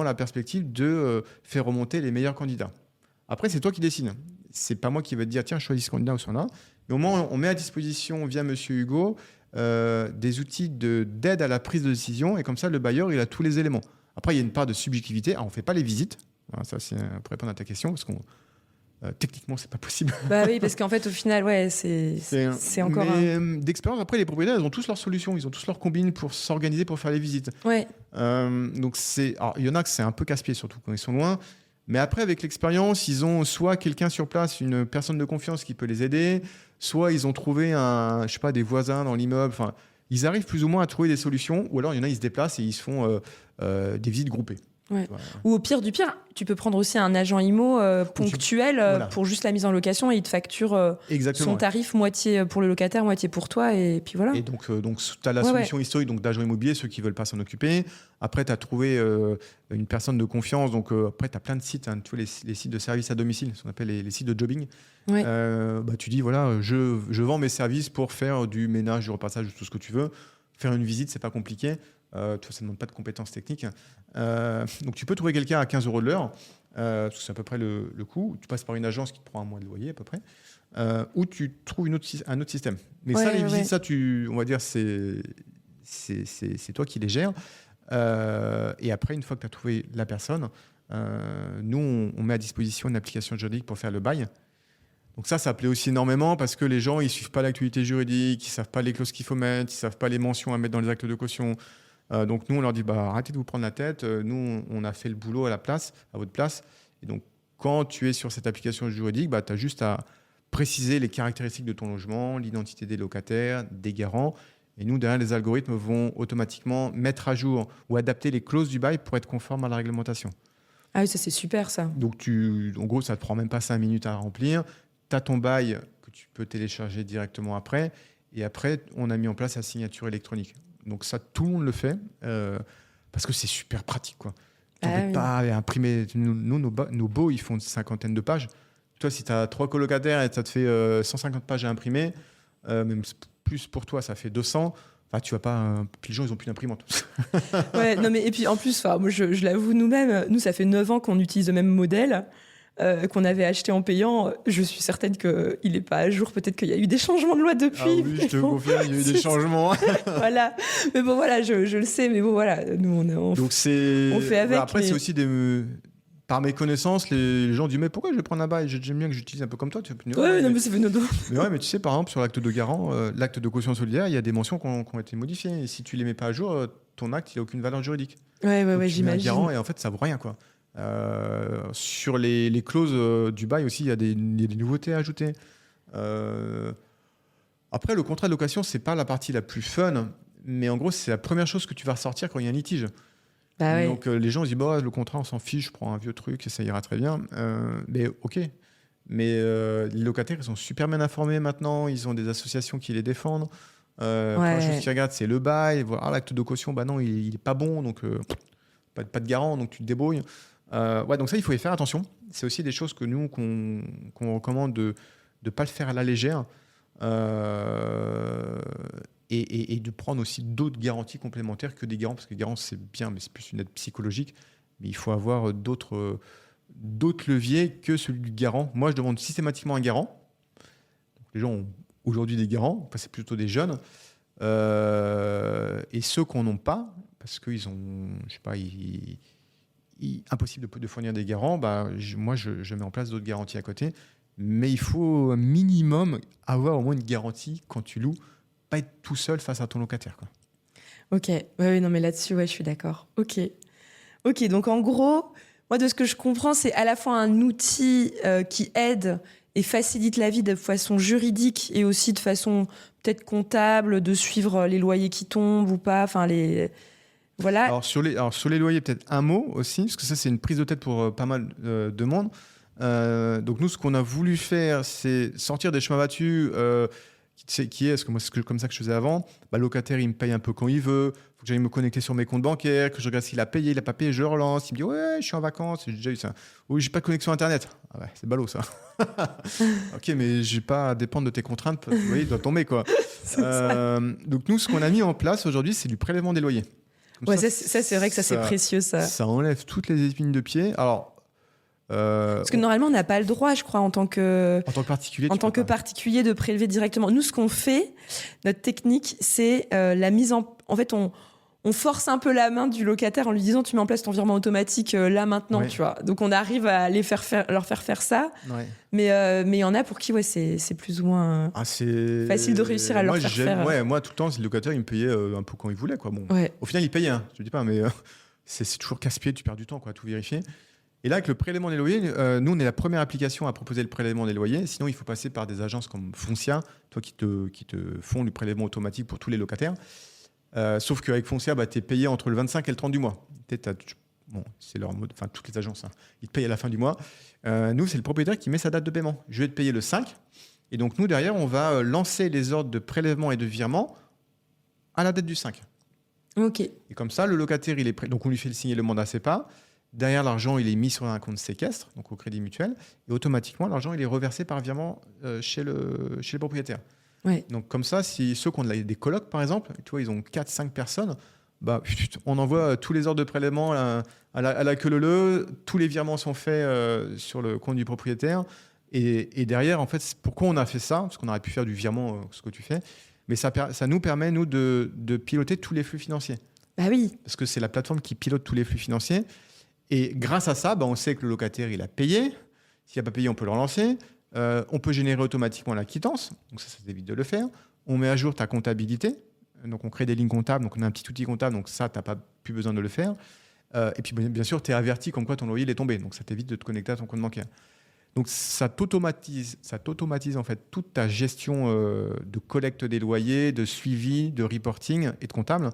la perspective de faire remonter les meilleurs candidats. Après, c'est toi qui décides. C'est pas moi qui vais te dire, tiens, choisis ce candidat ou ce candidat. Mais au moins, on met à disposition, via M. Hugo, des outils d'aide à la prise de décision. Et comme ça, le bailleur, il a tous les éléments. Après, il y a une part de subjectivité. Alors, on ne fait pas les visites. Voilà, ça, c'est pour répondre à ta question, parce qu'on techniquement, c'est pas possible. Bah oui, parce qu'en fait, au final, ouais, c'est encore d'expérience, après, les propriétaires, ils ont tous leurs solutions. Ils ont tous leurs combines pour s'organiser pour faire les visites. Ouais. Donc, il y en a que c'est un peu casse-pied, surtout quand ils sont loin. Mais après, avec l'expérience, ils ont soit quelqu'un sur place, une personne de confiance qui peut les aider, soit ils ont trouvé des voisins dans l'immeuble. Enfin, ils arrivent plus ou moins à trouver des solutions, ou alors il y en a, ils se déplacent et ils se font des visites groupées. Ouais. Ou au pire du pire, tu peux prendre aussi un agent IMO ponctuel Voilà. pour juste la mise en location et il te facture son tarif moitié pour le locataire, moitié pour toi et puis voilà. Et donc tu as la solution historique donc d'agents immobiliers, ceux qui ne veulent pas s'en occuper. Après, tu as trouvé une personne de confiance. Donc après, tu as plein de sites, tu vois, les sites de services à domicile, ce qu'on appelle les sites de jobbing. Ouais. Tu dis, voilà, je vends mes services pour faire du ménage, du repassage, tout ce que tu veux. Faire une visite, c'est pas compliqué. Ça ne demande pas de compétences techniques. Donc, tu peux trouver quelqu'un à 15 € de l'heure, parce que c'est à peu près le coût. Tu passes par une agence qui te prend un mois de loyer, à peu près. Ou tu trouves un autre système. Mais ça, les visites, ça, on va dire, c'est toi qui les gères. Et après, une fois que tu as trouvé la personne, nous, on met à disposition une application juridique pour faire le bail. Donc ça plaît aussi énormément parce que les gens, ils ne suivent pas l'actualité juridique, ils ne savent pas les clauses qu'il faut mettre, ils ne savent pas les mentions à mettre dans les actes de caution. Donc nous, on leur dit, arrêtez de vous prendre la tête. Nous, on a fait le boulot à votre place. Et donc, quand tu es sur cette application juridique, tu as juste à préciser les caractéristiques de ton logement, l'identité des locataires, des garants. Et nous, derrière, les algorithmes vont automatiquement mettre à jour ou adapter les clauses du bail pour être conformes à la réglementation. Ah oui, ça c'est super ça. Donc, en gros, ça ne te prend même pas 5 minutes à remplir. Tu as ton bail que tu peux télécharger directement après. Et après, on a mis en place la signature électronique. Donc ça, tout le monde le fait parce que c'est super pratique, quoi. Tu n'embêtes pas à imprimer. Nous, nos baux, ils font une 50aine de pages. Toi, si tu as 3 colocataires et ça te fait 150 pages à imprimer, même plus pour toi, ça fait 200. Enfin, tu vas pas. Puis les gens, ils n'ont plus d'imprimante. Ouais, non, mais et puis en plus, moi, je l'avoue nous-mêmes, nous, ça fait 9 ans qu'on utilise le même modèle. Qu'on avait acheté en payant, je suis certaine qu'il n'est pas à jour. Peut-être qu'il y a eu des changements de loi depuis. Ah oui, je te confirme, il y a eu des changements. Voilà. Mais bon, voilà, je le sais. Mais bon, voilà, nous, on fait avec. Après, c'est aussi par mes connaissances, les gens disent mais pourquoi je vais prendre un bail? J'aime bien que j'utilise un peu comme toi. Non, mais ça fait nos dos. Mais ouais, mais tu sais, par exemple, sur l'acte de garant, l'acte de caution solidaire, il y a des mentions qui ont été modifiées. Et si tu les mets pas à jour, ton acte, il n'a aucune valeur juridique. Ouais, Donc, tu mets un j'imagine. garant et en fait, ça vaut rien, quoi. Sur les clauses du bail aussi, il y a des nouveautés à ajouter. Après, le contrat de location, c'est pas la partie la plus fun, mais en gros, c'est la première chose que tu vas ressortir quand il y a un litige. Bah ouais. Donc les gens se disent bah, le contrat, on s'en fiche, je prends un vieux truc et ça ira très bien. Mais ok. Mais les locataires, ils sont super bien informés maintenant, ils ont des associations qui les défendent. La chose qu'ils regardent, c'est le bail. Voilà, l'acte de caution, bah non, il est pas bon, donc pas de garant, donc tu te débrouilles. Donc ça, il faut y faire attention. C'est aussi des choses que nous, qu'on recommande de ne pas le faire à la légère et de prendre aussi d'autres garanties complémentaires que des garants, parce que les garants, c'est bien, mais c'est plus une aide psychologique. Mais il faut avoir d'autres leviers que celui du garant. Moi, je demande systématiquement un garant. Donc, les gens ont aujourd'hui des garants, c'est plutôt des jeunes. Et ceux qu'on n'ont pas, parce qu'ils ont, je sais pas, impossible de fournir des garants, moi, je mets en place d'autres garanties à côté. Mais il faut un minimum avoir au moins une garantie quand tu loues, pas être tout seul face à ton locataire, quoi. Ok, non, mais là-dessus, je suis d'accord. Ok, donc en gros, moi, de ce que je comprends, c'est à la fois un outil qui aide et facilite la vie de façon juridique et aussi de façon peut-être comptable, de suivre les loyers qui tombent ou pas, enfin voilà. Alors sur les loyers, peut-être un mot aussi, parce que ça, c'est une prise de tête pour pas mal de monde. Donc nous, ce qu'on a voulu faire, c'est sortir des chemins battus parce que moi, c'est comme ça que je faisais avant. Le locataire, il me paye un peu quand il veut. Il faut que j'aille me connecter sur mes comptes bancaires, que je regarde s'il a payé, il n'a pas payé, je relance. Il me dit ouais, je suis en vacances. J'ai déjà eu ça. Oui, j'ai pas de connexion Internet. Ah ouais, c'est ballot ça. Ok, mais j'ai pas à dépendre de tes contraintes. Vous voyez, il doit tomber, quoi. Donc nous, ce qu'on a mis en place aujourd'hui, c'est du prélèvement des loyers. Ça, c'est vrai que ça, c'est précieux, ça. Ça enlève toutes les épines de pied. Alors, parce que normalement, on n'a pas le droit, je crois, en tant que particulier, de prélever directement. Nous, ce qu'on fait, notre technique, c'est la mise en... En fait, on force un peu la main du locataire en lui disant tu mets en place ton virement automatique là, maintenant, tu vois. Donc, on arrive à leur faire faire ça. Ouais. Mais il y en a pour qui, c'est plus ou moins facile de réussir à leur faire faire. Moi, tout le temps, le locataire, il me payait un peu quand il voulait, quoi. Bon, au final, il payait, hein, je ne dis pas, mais c'est toujours casse-pied, tu perds du temps, quoi, à tout vérifier. Et là, avec le prélèvement des loyers, nous, on est la première application à proposer le prélèvement des loyers. Sinon, il faut passer par des agences comme Foncia, toi, qui te font le prélèvement automatique pour tous les locataires. Sauf qu'avec Foncia, tu es payé entre le 25 et le 30 du mois. C'est leur mode, enfin, toutes les agences, hein. Ils te payent à la fin du mois. Nous, c'est le propriétaire qui met sa date de paiement. Je vais te payer le 5. Et donc, nous, derrière, on va lancer les ordres de prélèvement et de virement à la date du 5. OK. Et comme ça, le locataire, il est prêt. Donc, on lui fait signer le mandat CEPA. Derrière, l'argent, il est mis sur un compte séquestre, donc au Crédit Mutuel, et automatiquement, l'argent, il est reversé par virement chez le propriétaire. Ouais. Donc comme ça, si ceux qui ont des colocs, par exemple, tu vois, ils ont 4-5 personnes, on envoie tous les ordres de prélèvement à la queue leu, tous les virements sont faits sur le compte du propriétaire, et derrière, en fait, pourquoi on a fait ça? Parce qu'on aurait pu faire du virement, ce que tu fais, mais ça nous permet, nous, de piloter tous les flux financiers. Bah oui. Parce que c'est la plateforme qui pilote tous les flux financiers. Et grâce à ça, on sait que le locataire, il a payé. S'il n'a pas payé, on peut le relancer. On peut générer automatiquement la quittance. Donc ça t'évite de le faire. On met à jour ta comptabilité. Donc on crée des lignes comptables. Donc on a un petit outil comptable. Donc ça, tu n'as pas plus besoin de le faire. Et puis bien sûr, tu es averti comme quoi ton loyer il est tombé. Donc ça t'évite de te connecter à ton compte bancaire. Donc ça t'automatise en fait toute ta gestion de collecte des loyers, de suivi, de reporting et de comptable.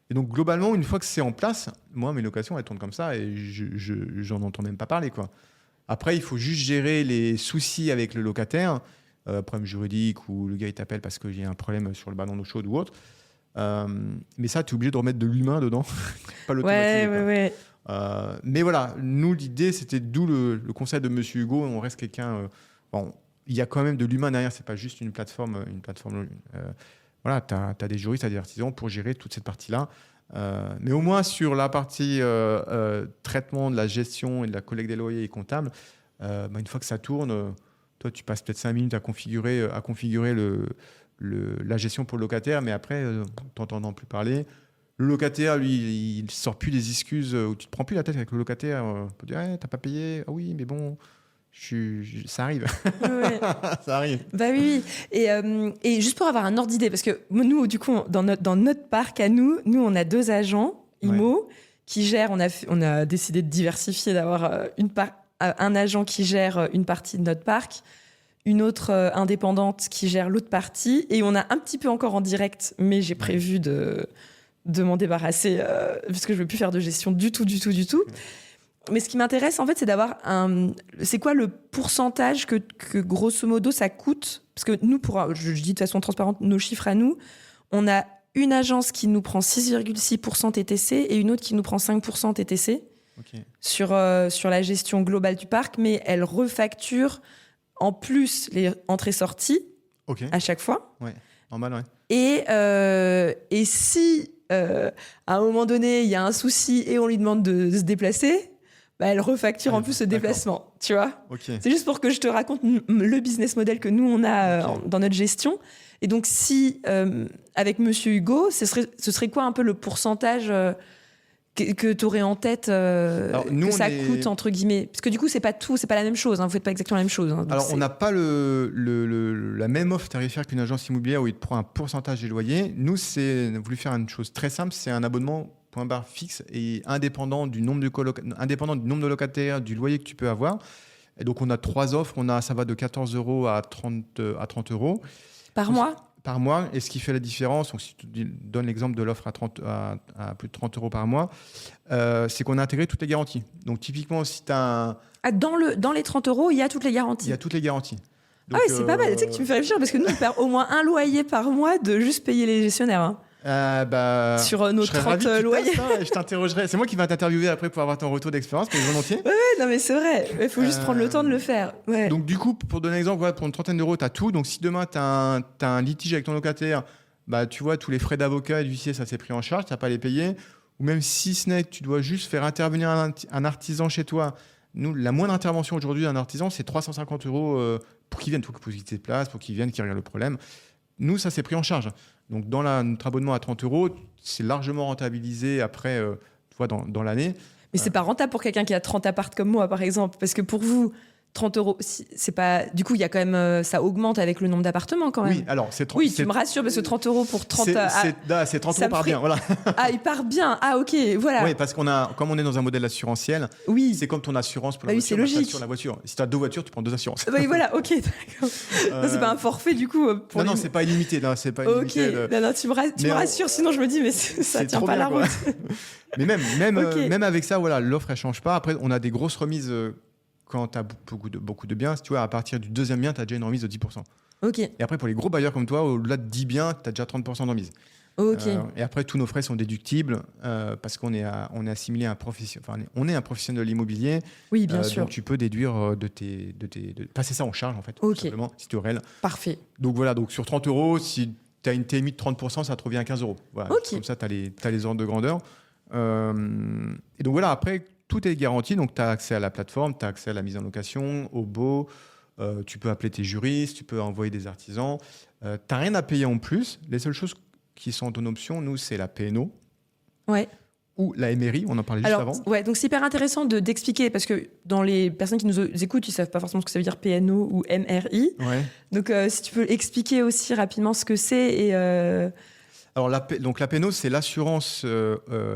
Et donc globalement, une fois que c'est en place, moi mes locations elles tournent comme ça et j'en entends même pas parler, quoi. Après, il faut juste gérer les soucis avec le locataire, problème juridique ou le gars il t'appelle parce qu'il y a un problème sur le ballon d'eau chaude ou autre. Mais ça, tu es obligé de remettre de l'humain dedans, pas l'automatiser. Ouais. Mais voilà, nous, l'idée, c'était d'où le conseil de Monsieur Hugo. On reste quelqu'un. Bon, il y a quand même de l'humain derrière, c'est pas juste une plateforme. Voilà, tu as des juristes, tu as des artisans pour gérer toute cette partie-là. Mais au moins, sur la partie traitement de la gestion et de la collecte des loyers et comptables, une fois que ça tourne, toi, tu passes peut-être 5 minutes à configurer la gestion pour le locataire, mais après, t'entendant plus parler. Le locataire, lui, il sort plus des excuses où tu te prends plus la tête avec le locataire. Pour dire, t'as pas payé. Ah oui, mais bon, ça arrive. Ouais. Ça arrive. Bah oui. Et juste pour avoir un ordre d'idée, parce que nous, du coup, dans notre parc à nous, on a 2 agents IMO qui gèrent. On a décidé de diversifier, d'avoir un agent qui gère une partie de notre parc, une autre indépendante qui gère l'autre partie, et on a un petit peu encore en direct, mais j'ai prévu de m'en débarrasser parce que je ne veux plus faire de gestion du tout. Mais ce qui m'intéresse, en fait, c'est d'avoir c'est quoi le pourcentage que grosso modo, ça coûte? Parce que nous, je dis de façon transparente nos chiffres à nous, on a une agence qui nous prend 6,6% TTC et une autre qui nous prend 5% TTC sur la gestion globale du parc, mais elle refacture en plus les entrées-sorties à chaque fois. Ouais, normal, ouais. Et si à un moment donné, il y a un souci et on lui demande de se déplacer, elle refacture en plus ce déplacement, tu vois. C'est juste pour que je te raconte le business model que nous, on a dans notre gestion. Et donc, si, avec Monsieur Hugo, ce serait quoi un peu le pourcentage que tu aurais en tête que ça coûte, entre guillemets? Parce que du coup, c'est pas la même chose. Vous faites pas exactement la même chose. Alors, on n'a pas la même offre tarifaire qu'une agence immobilière où il te prend un pourcentage des loyers. Nous, on a voulu faire une chose très simple, c'est un abonnement point barre fixe et indépendant du nombre de locataires, du loyer que tu peux avoir. Et donc, on a 3 offres. Ça va de 14 € à 30 euros. Par mois? Par mois. Et ce qui fait la différence, donc si tu donnes l'exemple de l'offre à plus de 30 € par mois, c'est qu'on a intégré toutes les garanties. Donc, typiquement, si tu as dans les 30 € il y a toutes les garanties? Il y a toutes les garanties. Donc, oui, c'est pas mal. Tu sais que tu me fais réfléchir parce que nous, on perd au moins un loyer par mois de juste payer les gestionnaires. Sur nos 30 loyers. Je t'interrogerai. C'est moi qui vais t'interviewer après pour avoir ton retour d'expérience, mais volontiers. Ouais, non, mais c'est vrai. Il faut juste prendre le temps de le faire. Ouais. Donc, du coup, pour donner un exemple, pour une 30aine d'euros, tu as tout. Donc, si demain, tu as un litige avec ton locataire, tu vois, tous les frais d'avocat et d'huissier, ça s'est pris en charge, tu n'as pas à les payer. Ou même si ce n'est que tu dois juste faire intervenir un artisan chez toi. Nous, la moindre intervention aujourd'hui d'un artisan, c'est 350 € pour qu'il vienne, pour qu'il se déplace, pour qu'il vienne, qu'il regarde le problème. Nous, ça s'est pris en charge. Donc, dans notre abonnement à 30 €, c'est largement rentabilisé après, tu vois, dans l'année. Mais c'est pas rentable pour quelqu'un qui a 30 apparts comme moi, par exemple. Parce que pour vous, 30 €, c'est pas. Du coup, il y a quand même. Ça augmente avec le nombre d'appartements quand même. Oui, alors c'est 30. Oui, tu me rassures parce que 30 € pour 30. C'est 30 € par bien, voilà. Ah, il part bien. Ah, ok, voilà. Oui, parce comme on est dans un modèle assurantiel, c'est comme ton assurance pour la voiture. Oui, c'est logique. Sur la voiture. Si tu as 2 voitures, tu prends 2 assurances. Oui, voilà, ok, d'accord. Non, c'est pas un forfait du coup. Non, c'est pas illimité. C'est pas illimité. Ok, non, tu me rassures, sinon je me dis, mais ça tient pas la route. Mais même avec ça, voilà, l'offre elle change pas. Après, on a des grosses remises. Quand tu as beaucoup de biens, si tu vois, à partir du 2e bien, tu as déjà une remise de 10%. Ok. Et après, pour les gros bailleurs comme toi, au-delà de 10 biens, tu as déjà 30% de remise. Ok. Et après, tous nos frais sont déductibles parce qu'on est assimilé à un professionnel. Enfin, on est un professionnel de l'immobilier. Oui, bien sûr. Donc, tu peux déduire de passer ça en charge, en fait, tout simplement, si tu aurais. Parfait. Donc, voilà. Donc, sur 30 €, si tu as une TMI de 30%, ça te revient à 15 €. Voilà. Comme ça, tu as les ordres de grandeur. Et donc, voilà. Après, tout est garanti, donc tu as accès à la plateforme, tu as accès à la mise en location, au baux, tu peux appeler tes juristes, tu peux envoyer des artisans. Tu n'as rien à payer en plus. Les seules choses qui sont en ton option, nous, c'est la PNO ou la MRI, on en parlait juste avant. Ouais, donc c'est hyper intéressant d'expliquer, parce que dans les personnes qui nous écoutent, ils ne savent pas forcément ce que ça veut dire PNO ou MRI. Ouais. Donc si tu peux expliquer aussi rapidement ce que c'est et... Alors, donc la PNO, c'est l'assurance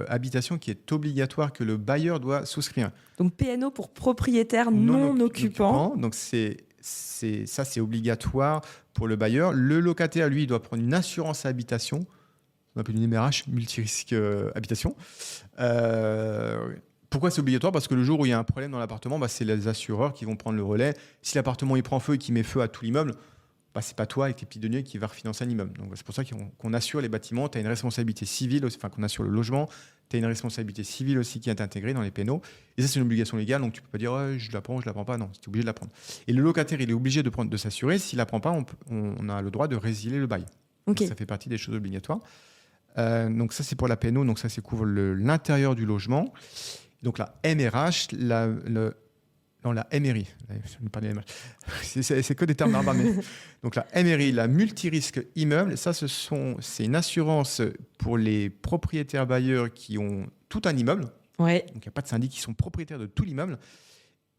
habitation qui est obligatoire que le bailleur doit souscrire. Donc PNO pour propriétaire non occupant. Donc, c'est obligatoire pour le bailleur. Le locataire, lui, il doit prendre une assurance habitation, on appelle une MRH, multirisque habitation. Pourquoi c'est obligatoire ? Parce que le jour où il y a un problème dans l'appartement, c'est les assureurs qui vont prendre le relais. Si l'appartement il prend feu et qu'il met feu à tout l'immeuble, c'est pas toi avec tes petits deniers qui va refinancer un immeuble. Donc c'est pour ça qu'on assure les bâtiments. Tu as une responsabilité civile, qu'on assure le logement. Tu as une responsabilité civile aussi qui est intégrée dans les PNO. Et ça, c'est une obligation légale. Donc tu peux pas dire je la prends, je la prends pas. Non, tu es obligé de la prendre. Et le locataire, il est obligé de s'assurer. S'il la prend pas, on a le droit de résilier le bail. Okay. Ça fait partie des choses obligatoires. Donc ça, c'est pour la PNO. Donc ça, c'est couvre l'intérieur du logement. Donc la MRH, la MRI, c'est que des termes barbares. Donc la MRI, la multirisque immeuble, ça c'est une assurance pour les propriétaires bailleurs qui ont tout un immeuble. Ouais. Donc il n'y a pas de syndic, qui sont propriétaires de tout l'immeuble.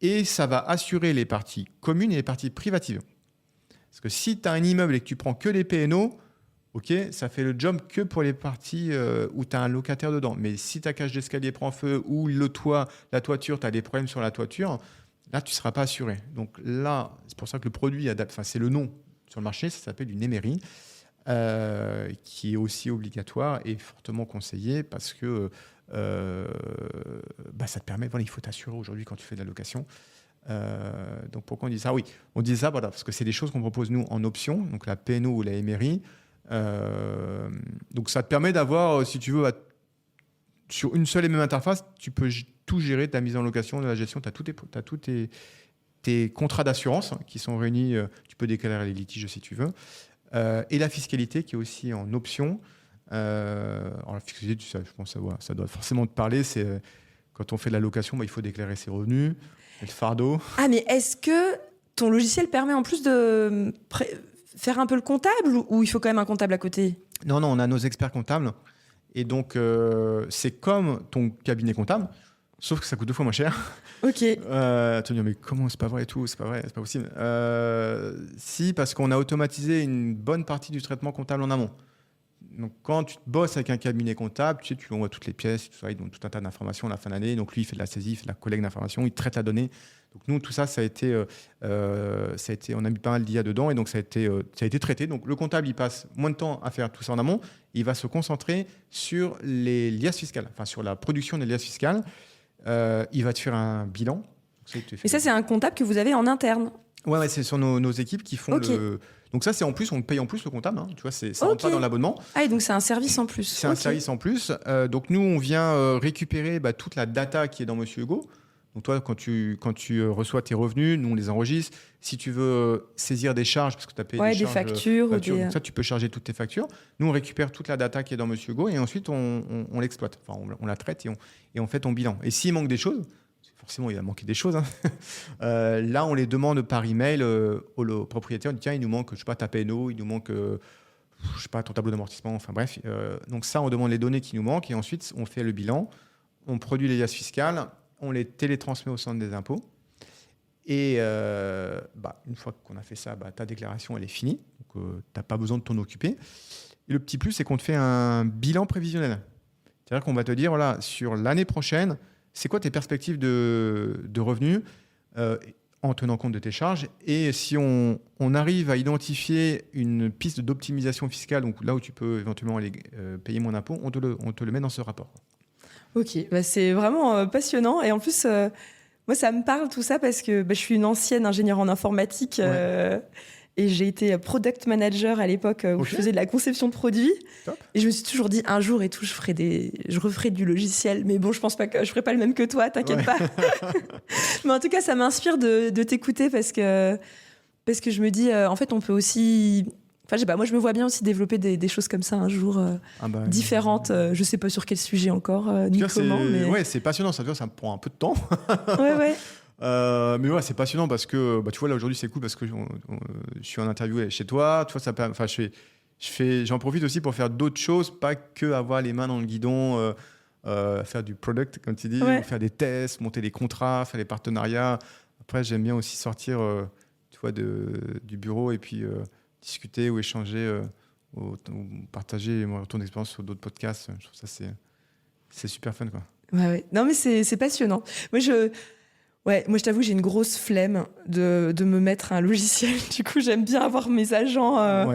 Et ça va assurer les parties communes et les parties privatives. Parce que si tu as un immeuble et que tu prends que des PNO, ok, ça fait le job que pour les parties où tu as un locataire dedans. Mais si ta cage d'escalier prend feu ou le toit, la toiture, tu as des problèmes sur la toiture, là, tu ne seras pas assuré. Donc là, c'est pour ça que le produit c'est le nom sur le marché, ça s'appelle une MRI, qui est aussi obligatoire et fortement conseillé parce que ça te permet, il faut t'assurer aujourd'hui quand tu fais de la location. Donc pourquoi on dit ça ? Oui, on dit ça parce que c'est des choses qu'on propose nous en option, donc la PNO ou la MRI. Donc ça te permet d'avoir, si tu veux, sur une seule et même interface, tu peux tout gérer, ta mise en location, de la gestion, tu as tous tes contrats d'assurance qui sont réunis, tu peux déclarer les litiges si tu veux, et la fiscalité qui est aussi en option. Alors la fiscalité, je pense que ça doit forcément te parler, c'est quand on fait de la location, il faut déclarer ses revenus, le fardeau. Ah, mais est-ce que ton logiciel permet en plus de faire un peu le comptable ou il faut quand même un comptable à côté ? Non, on a nos experts comptables. Et donc, c'est comme ton cabinet comptable, sauf que ça coûte 2 fois moins cher. Ok. Tu vas dire, mais comment, c'est pas vrai et tout, c'est pas vrai, c'est pas possible. Si, parce qu'on a automatisé une bonne partie du traitement comptable en amont. Donc, quand tu bosses avec un cabinet comptable, tu lui envoies toutes les pièces, tout ça, il donne tout un tas d'informations à la fin d'année. Donc, lui, il fait de la saisie, il fait de la collecte d'informations, il traite la donnée. Donc, nous, tout ça, ça a été, on a mis pas mal d'IA dedans et donc ça a été traité. Donc, le comptable, il passe moins de temps à faire tout ça en amont. Il va se concentrer sur les liasses fiscales, sur la production des liasses fiscales. Il va te faire un bilan. Et ça, c'est un comptable que vous avez en interne ? Ouais, c'est sur nos équipes qui font le... Donc ça, c'est en plus, on paye en plus le comptable. Tu vois, ça rentre pas dans l'abonnement. Ah, et donc c'est un service en plus. C'est un service en plus. Donc nous, on vient récupérer toute la data qui est dans Monsieur Hugo. Donc toi, quand tu reçois tes revenus, nous, on les enregistre. Si tu veux saisir des charges, parce que tu as payé des factures. Donc ça, tu peux charger toutes tes factures. Nous, on récupère toute la data qui est dans Monsieur Hugo et ensuite, on l'exploite. On la traite et on fait ton bilan. Et s'il manque des choses, forcément, il va manquer des choses. Là, on les demande par email au propriétaire. On dit, tiens, il nous manque, ta PNO, il nous manque, ton tableau d'amortissement. Enfin bref. Donc ça, on demande les données qui nous manquent et ensuite, on fait le bilan. On produit les liasses fiscales. On les télétransmet au centre des impôts. Et une fois qu'on a fait ça, ta déclaration, elle est finie. Donc, tu n'as pas besoin de t'en occuper. Et le petit plus, c'est qu'on te fait un bilan prévisionnel. C'est-à-dire qu'on va te dire, voilà, sur l'année prochaine, c'est quoi tes perspectives de revenus en tenant compte de tes charges. Et si on arrive à identifier une piste d'optimisation fiscale, donc là où tu peux éventuellement aller payer moins d'impôts, on te le met dans ce rapport. Ok, c'est vraiment passionnant. Et en plus, moi, ça me parle tout ça parce que je suis une ancienne ingénieure en informatique et j'ai été product manager à l'époque où je faisais de la conception de produits. Top. Et je me suis toujours dit, un jour et tout, je referai du logiciel. Mais bon, je pense pas que je ferai pas le même que toi, t'inquiète pas. Mais en tout cas, ça m'inspire de t'écouter parce que je me dis, en fait, on peut aussi... Enfin, je sais pas, moi, je me vois bien aussi développer des choses comme ça un jour, différentes. Je sais pas sur quel sujet encore, ni comment. Mais... Ouais, c'est passionnant, ça me prend un peu de temps. ouais. Mais ouais, c'est passionnant parce que, tu vois, là, aujourd'hui, c'est cool parce que je suis en interview chez toi. Tu vois, j'en profite aussi pour faire d'autres choses, pas que avoir les mains dans le guidon, faire du product, comme tu dis, faire des tests, monter des contrats, faire des partenariats. Après, j'aime bien aussi sortir, tu vois, du bureau et puis... discuter ou échanger partager mon retour d'expérience sur d'autres podcasts. Je trouve ça c'est super fun, quoi. Ouais. Non, mais c'est passionnant. Moi, je t'avoue, j'ai une grosse flemme de me mettre un logiciel. Du coup, j'aime bien avoir mes agents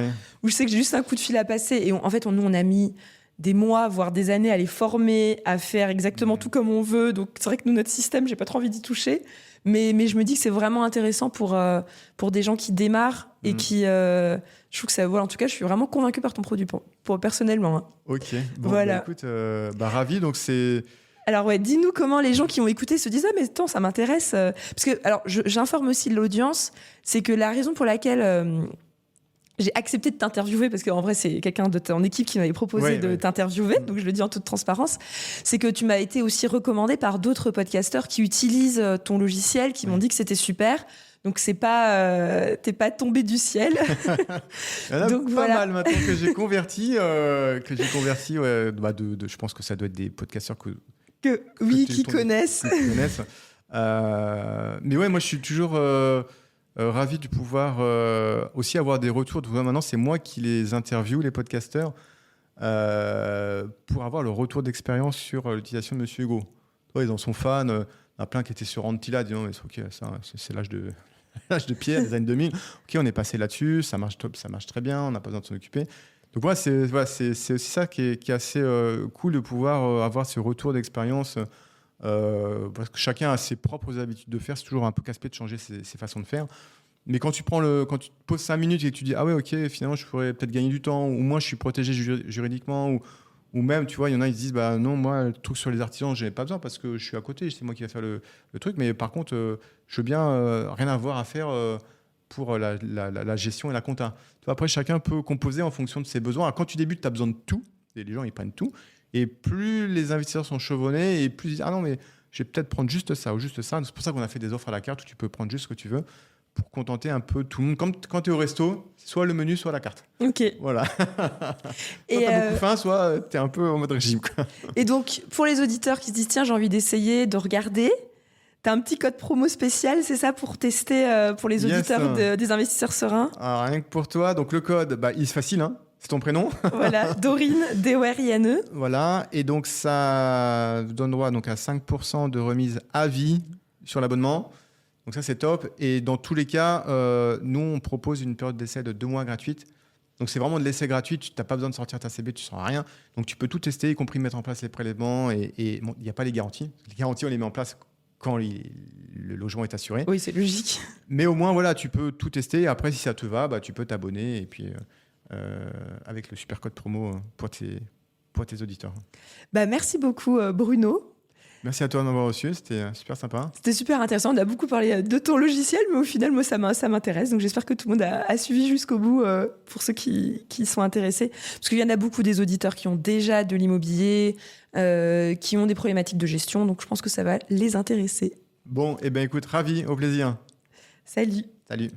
où je sais que j'ai juste un coup de fil à passer. Et en fait, nous, on a mis des mois, voire des années à les former, à faire exactement tout comme on veut. Donc, c'est vrai que nous, notre système, j'ai pas trop envie d'y toucher. Mais je me dis que c'est vraiment intéressant pour des gens qui démarrent et qui... je trouve que ça... Voilà, en tout cas, je suis vraiment convaincue par ton produit, personnellement. Hein. Ok. Bon, voilà. Bah, écoute, ravi. Donc, c'est... Alors dis-nous comment les gens qui ont écouté se disent « Ah, mais attends, ça m'intéresse. » Parce que, alors, j'informe aussi l'audience, c'est que la raison pour laquelle j'ai accepté de t'interviewer, parce qu'en vrai, c'est quelqu'un de ton équipe qui m'avait proposé de t'interviewer, donc je le dis en toute transparence, c'est que tu m'as été aussi recommandé par d'autres podcasteurs qui utilisent ton logiciel, qui m'ont dit que c'était super. Donc t'es pas tombé du ciel. Il y en a donc, pas mal maintenant que j'ai converti. Je pense que ça doit être des podcasteurs qui connaissent. Mais ouais, moi je suis toujours ravi de pouvoir aussi avoir des retours. Maintenant, c'est moi qui les interviewe, les podcasteurs, pour avoir le retour d'expérience sur l'utilisation de Monsieur Hugo. Ils en sont fans. Il y en a plein qui étaient sur Antilla, disant mais ok, ça, c'est l'âge de pierre des années 2000. Ok, on est passé là-dessus, ça marche top, ça marche très bien, on n'a pas besoin de s'en occuper. Donc voilà, c'est aussi ça qui est assez cool de pouvoir avoir ce retour d'expérience, parce que chacun a ses propres habitudes de faire. C'est toujours un peu casse-pied de changer ses façons de faire. Mais quand tu te poses 5 minutes et que tu dis ah ouais, ok, finalement je pourrais peut-être gagner du temps, ou moi je suis protégé juridiquement, ou même, tu vois, il y en a, ils se disent, bah non, moi, le truc sur les artisans, je n'ai pas besoin parce que je suis à côté, c'est moi qui vais faire le truc. Mais par contre, je veux bien rien avoir à faire pour la gestion et la compta. Tu vois, après, chacun peut composer en fonction de ses besoins. Alors, quand tu débutes, tu as besoin de tout. Et les gens, ils prennent tout. Et plus les investisseurs sont chevronnés, et plus ils disent, ah non, mais je vais peut-être prendre juste ça ou juste ça. C'est pour ça qu'on a fait des offres à la carte où tu peux prendre juste ce que tu veux pour contenter un peu tout le monde. Comme quand tu es au resto, soit le menu, soit la carte. Ok. Voilà. Soit tu as beaucoup faim, soit tu es un peu en mode régime. Quoi. Et donc, pour les auditeurs qui se disent, tiens, j'ai envie d'essayer, de regarder, tu as un petit code promo spécial, c'est ça, pour tester pour les auditeurs des investisseurs sereins? Alors, rien que pour toi, donc le code, il est facile, hein, c'est ton prénom. Voilà, Dorine, D-O-R-I-N-E. Voilà, et donc ça donne droit donc, à 5% de remise à vie sur l'abonnement. Donc ça, c'est top. Et dans tous les cas, nous, on propose une période d'essai de 2 mois gratuite. Donc c'est vraiment de l'essai gratuit. Tu n'as pas besoin de sortir ta CB, tu ne sens rien. Donc tu peux tout tester, y compris mettre en place les prélèvements. Et bon, il n'y a pas les garanties. Les garanties, on les met en place quand le logement est assuré. Oui, c'est logique. Mais au moins, voilà, tu peux tout tester. Après, si ça te va, tu peux t'abonner. Et puis, avec le super code promo pour tes auditeurs. Merci beaucoup, Bruno. Merci à toi de m'avoir reçu, c'était super sympa. C'était super intéressant, on a beaucoup parlé de ton logiciel, mais au final, moi, ça m'intéresse. Donc j'espère que tout le monde a suivi jusqu'au bout pour ceux qui sont intéressés. Parce qu'il y en a beaucoup des auditeurs qui ont déjà de l'immobilier, qui ont des problématiques de gestion. Donc je pense que ça va les intéresser. Bon, écoute, ravi, au plaisir. Salut. Salut.